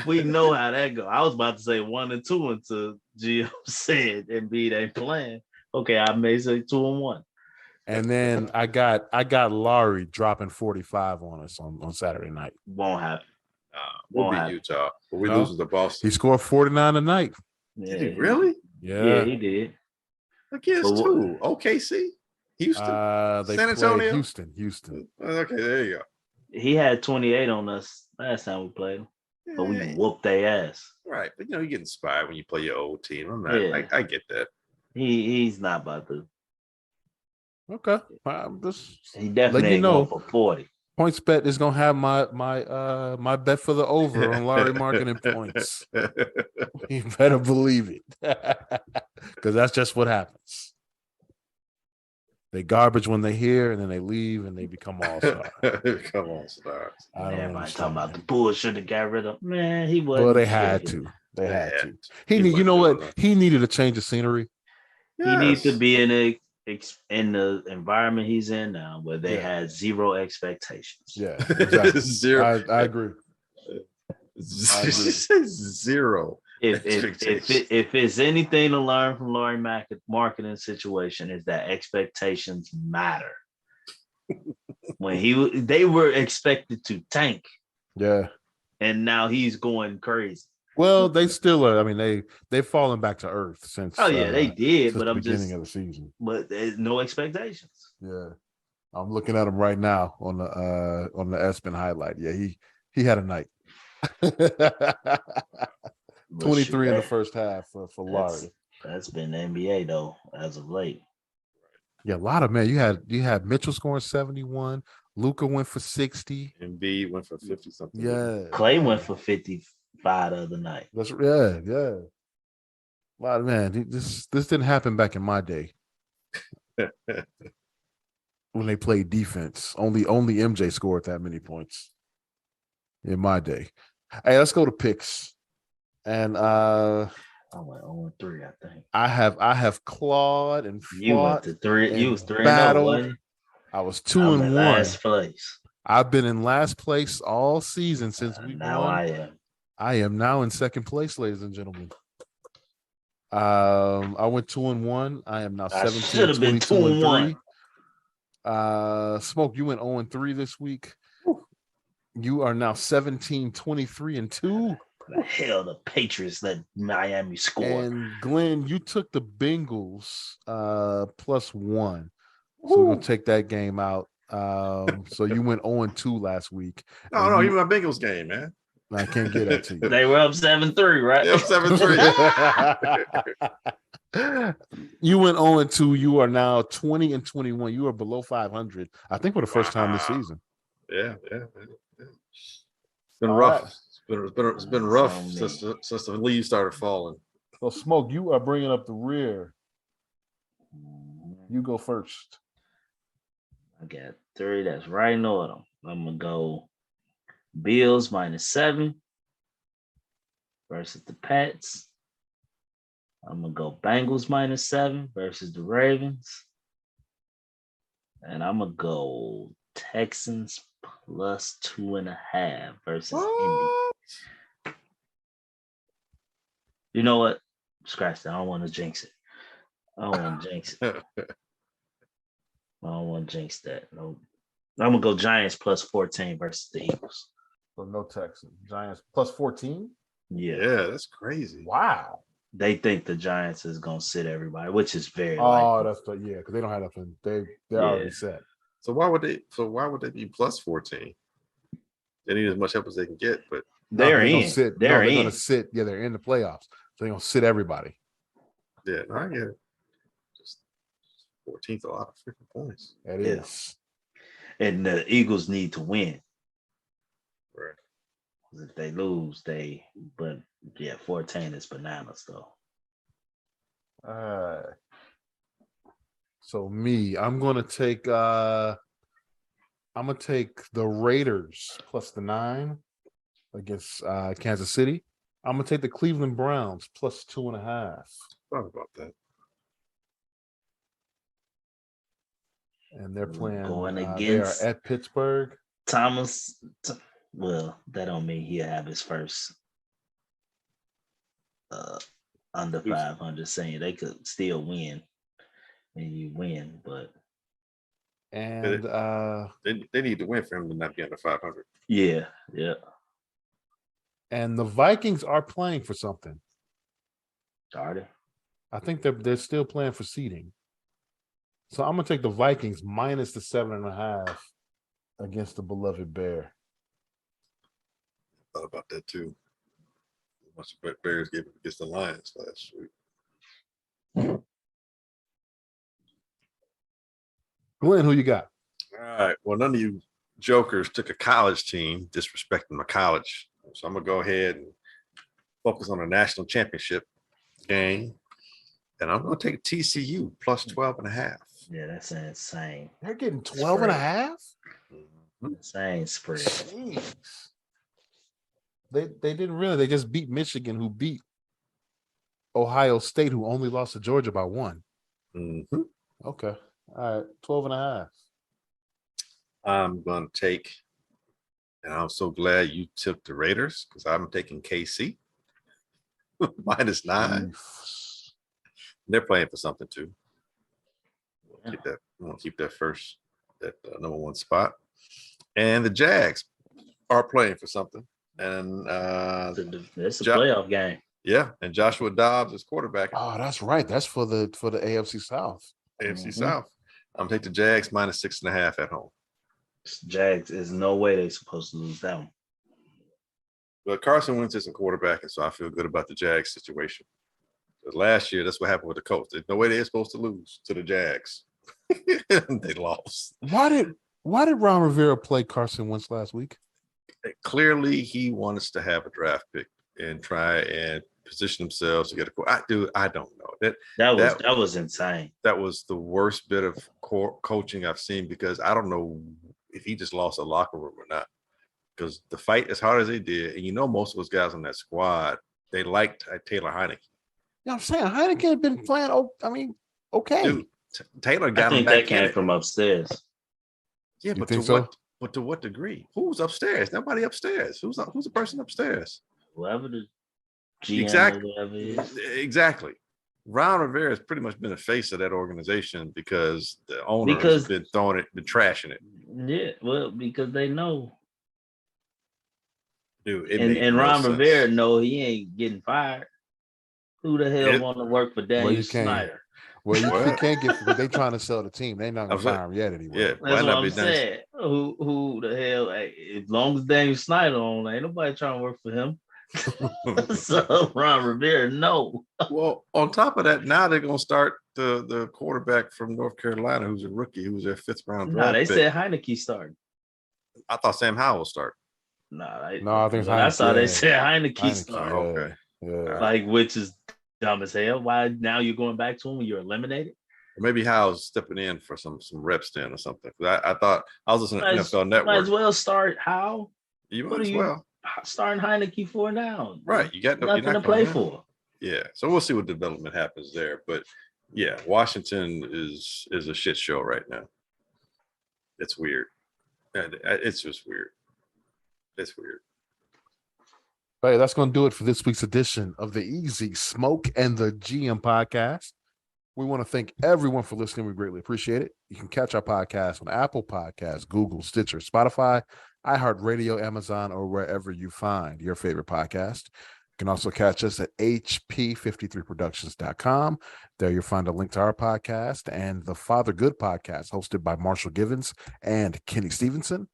We know how that goes. I was about to say 1 and 2 until Gio said Embiid ain't playing. Okay, I may say 2 and 1. And then I got Laurie dropping 45 on us on Saturday night. Won't happen. We'll beat Utah, but we losing to Boston. He scored 49 tonight. Yeah, did he really? Yeah, he did. Against who? OKC? Houston? San Antonio? Houston. Okay, there you go. He had 28 on us last time we played him, but we whooped their ass. Right, but you get inspired when you play your old team. I get that. He's not about to. Okay, he definitely ain't going for 40. PointsBet is gonna have my bet for the over on Larry Marketing points. You better believe it, because that's just what happens. They garbage when they hear, and then they leave, and they become all stars. Become all stars. Everybody talking about the bullshit that got rid of. Man, he wasn't. Well, they had to. They had to. You know what? He needed a change of scenery. Yes. He needs to be in the environment he's in now, where they had zero expectations. Yeah, exactly. Zero. I agree. Zero. If it's anything to learn from Laurie marketing situation, is that expectations matter. When they were expected to tank, and now he's going crazy. Well, they still are. I mean, they've fallen back to earth since. Oh yeah, they did. But the beginning of the season. But there's no expectations. Yeah, I'm looking at him right now on the Espen highlight. Yeah, he had a night. 23 in the first half for Laurie. That's been the NBA though, as of late. Yeah, a lot of men. You had Mitchell scoring 71, Luka went for 60. Embiid went for 50 something. Yeah. Clay went for 55 the other night. Yeah. Wow, man, this didn't happen back in my day when they played defense. Only MJ scored that many points in my day. Hey, let's go to picks. And I went 0-3, I think. I have clawed and fought. You went to 3. You was 3-0, battled. wasn't you? I was 2-1. Last place. I've been in last place all season since we now won. I am now in second place, ladies and gentlemen. I went 2-1. I am now 17, 22-3. Smoke, you went 0-3 this week. You are now 17, 23-2. The hell, the Patriots let Miami score. And Glenn, you took the Bengals +1. So we're gonna take that game out. So you went 0-2 last week. No, even my Bengals game, man. I can't get that to you. They were up 7-3, right? They up 7-3. You went 0-2. You are now 20-21. You are below 500. I think for the first time this season. Yeah. It's been rough. It's been rough since the leaves started falling. So, Smoke, you are bringing up the rear. You go first. I got 3 that's right in order. I'm going to go Bills -7 versus the Pats. I'm going to go Bengals -7 versus the Ravens. And I'm going to go Texans +2.5 versus Indy. You know what? Scratch that. I don't want to jinx it. I don't want to jinx that. No. I'm going to go Giants +14 versus the Eagles. So no Texans. Giants +14? Yeah, that's crazy. Wow. They think the Giants is going to sit everybody, which is very likely. that's because they don't have nothing. They're already set. So why would they be +14? They need as much help as they can get, but they're in. They're going to sit. Yeah, they're in the playoffs. So they're going to sit everybody. Yeah, I get it. Just 14's a lot of freaking points. It is. And the Eagles need to win. Right. If they lose, 14 is bananas though. So I'm gonna take the Raiders +9 against Kansas City. I'm gonna take the Cleveland Browns +2.5. Thought about that. And they're playing going against. They are at Pittsburgh. Thomas. Well, that don't mean he'll have his first under 500. Saying they could still win, and you win, but and they need to win for him to not be under 500. Yeah. And the Vikings are playing for something. Are they? I think they're still playing for seeding. So I'm gonna take the Vikings -7.5 against the beloved Bear. Thought about that too. Once the Bears gave it against the Lions last week. Glenn, who you got? All right. Well, none of you jokers took a college team, disrespecting my college. So I'm gonna go ahead and focus on a national championship game. And I'm gonna take TCU +12.5. Yeah, that's insane. They're getting 12.5? Insane spread. Jeez. They didn't really. They just beat Michigan, who beat Ohio State, who only lost to Georgia by 1. Mm-hmm. Okay. All right. 12.5. I'm going to take, and I'm so glad you took the Raiders because I'm taking KC -9. They're playing for something too. I'm going to keep that first, that number 1 spot. And the Jags are playing for something. And it's a playoff game. Yeah, and Joshua Dobbs is quarterback. Oh, that's right. That's for the AFC South. AFC South. I'm gonna take the Jags -6.5 at home. Jags, there's no way they're supposed to lose that one. But Carson Wentz isn't quarterback, and so I feel good about the Jags situation. But last year, that's what happened with the Colts. There's no way they're supposed to lose to the Jags. They lost. Why did Why did Ron Rivera play Carson Wentz last week? Clearly, he wants to have a draft pick and try and position themselves to get a. I don't know. That was insane. That was the worst bit of coaching I've seen, because I don't know if he just lost a locker room or not. Because the fight, as hard as they did, and most of those guys on that squad, they liked Taylor Heineke. Yeah, I'm saying Heineke had been playing. Okay. Dude, Taylor got I him think back. that came from upstairs. Yeah, but to what degree? Who's upstairs? Nobody upstairs. Who's the person upstairs? Whoever the GM exactly. or whatever is. Exactly. Ron Rivera has pretty much been the face of that organization because the owner has been trashing it. Yeah, well, because they know. Dude, and Ron Rivera know he ain't getting fired. Who the hell want to work for Daniel Snyder? Well, you can't get, but they trying to sell the team. They not gonna fire him yet anyway. Yeah, that's what I'm saying. Who the hell? As long as Daniel Snyder on, ain't nobody trying to work for him. So Ron Rivera, no. Well, on top of that, now they're gonna start the quarterback from North Carolina, who's a rookie, who was their 5th round draft. No, they said Heineke started. I thought Sam Howell will start. No, I think Heineke. I saw they said Heineke started. Okay. Yeah. Like, which is dumb as hell. Why now you're going back to him when you're eliminated? Or maybe Howell's stepping in for some reps then or something. I thought I was listening to NFL Network. Might as well start Howell. You might as well. Starting Heineke for now. Right. You got nothing to play for. Yeah. So we'll see what development happens there. But yeah, Washington is a shit show right now. It's weird. It's just weird. It's weird. Hey, that's going to do it for this week's edition of the Easy Smoke and the GM podcast. We want to thank everyone for listening. We greatly appreciate it. You can catch our podcast on Apple Podcasts, Google, Stitcher, Spotify, iHeartRadio, Amazon, or wherever you find your favorite podcast. You can also catch us at hp53productions.com. There you'll find a link to our podcast and the Father Good podcast hosted by Marshall Givens and Kenny Stevenson,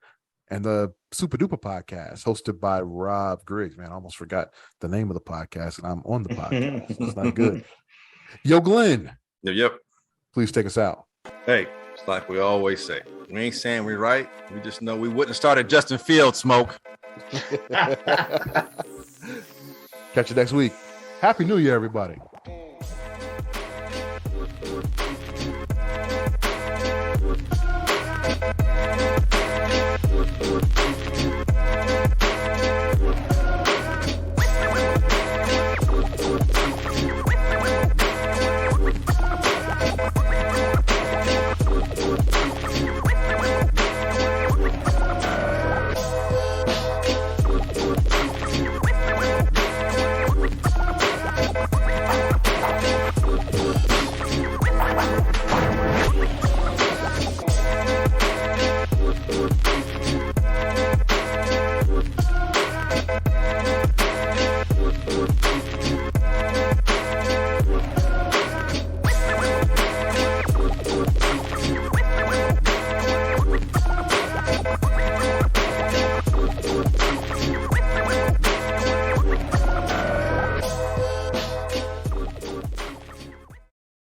and the Super Duper podcast hosted by Rob Griggs. Man, I almost forgot the name of the podcast, and I'm on the podcast. It's not good. Yo, Glenn. Yep. Please take us out. Hey, it's like we always say. We ain't saying we're right. We just know we wouldn't have started Justin Fields, Smoke. Catch you next week. Happy New Year, everybody.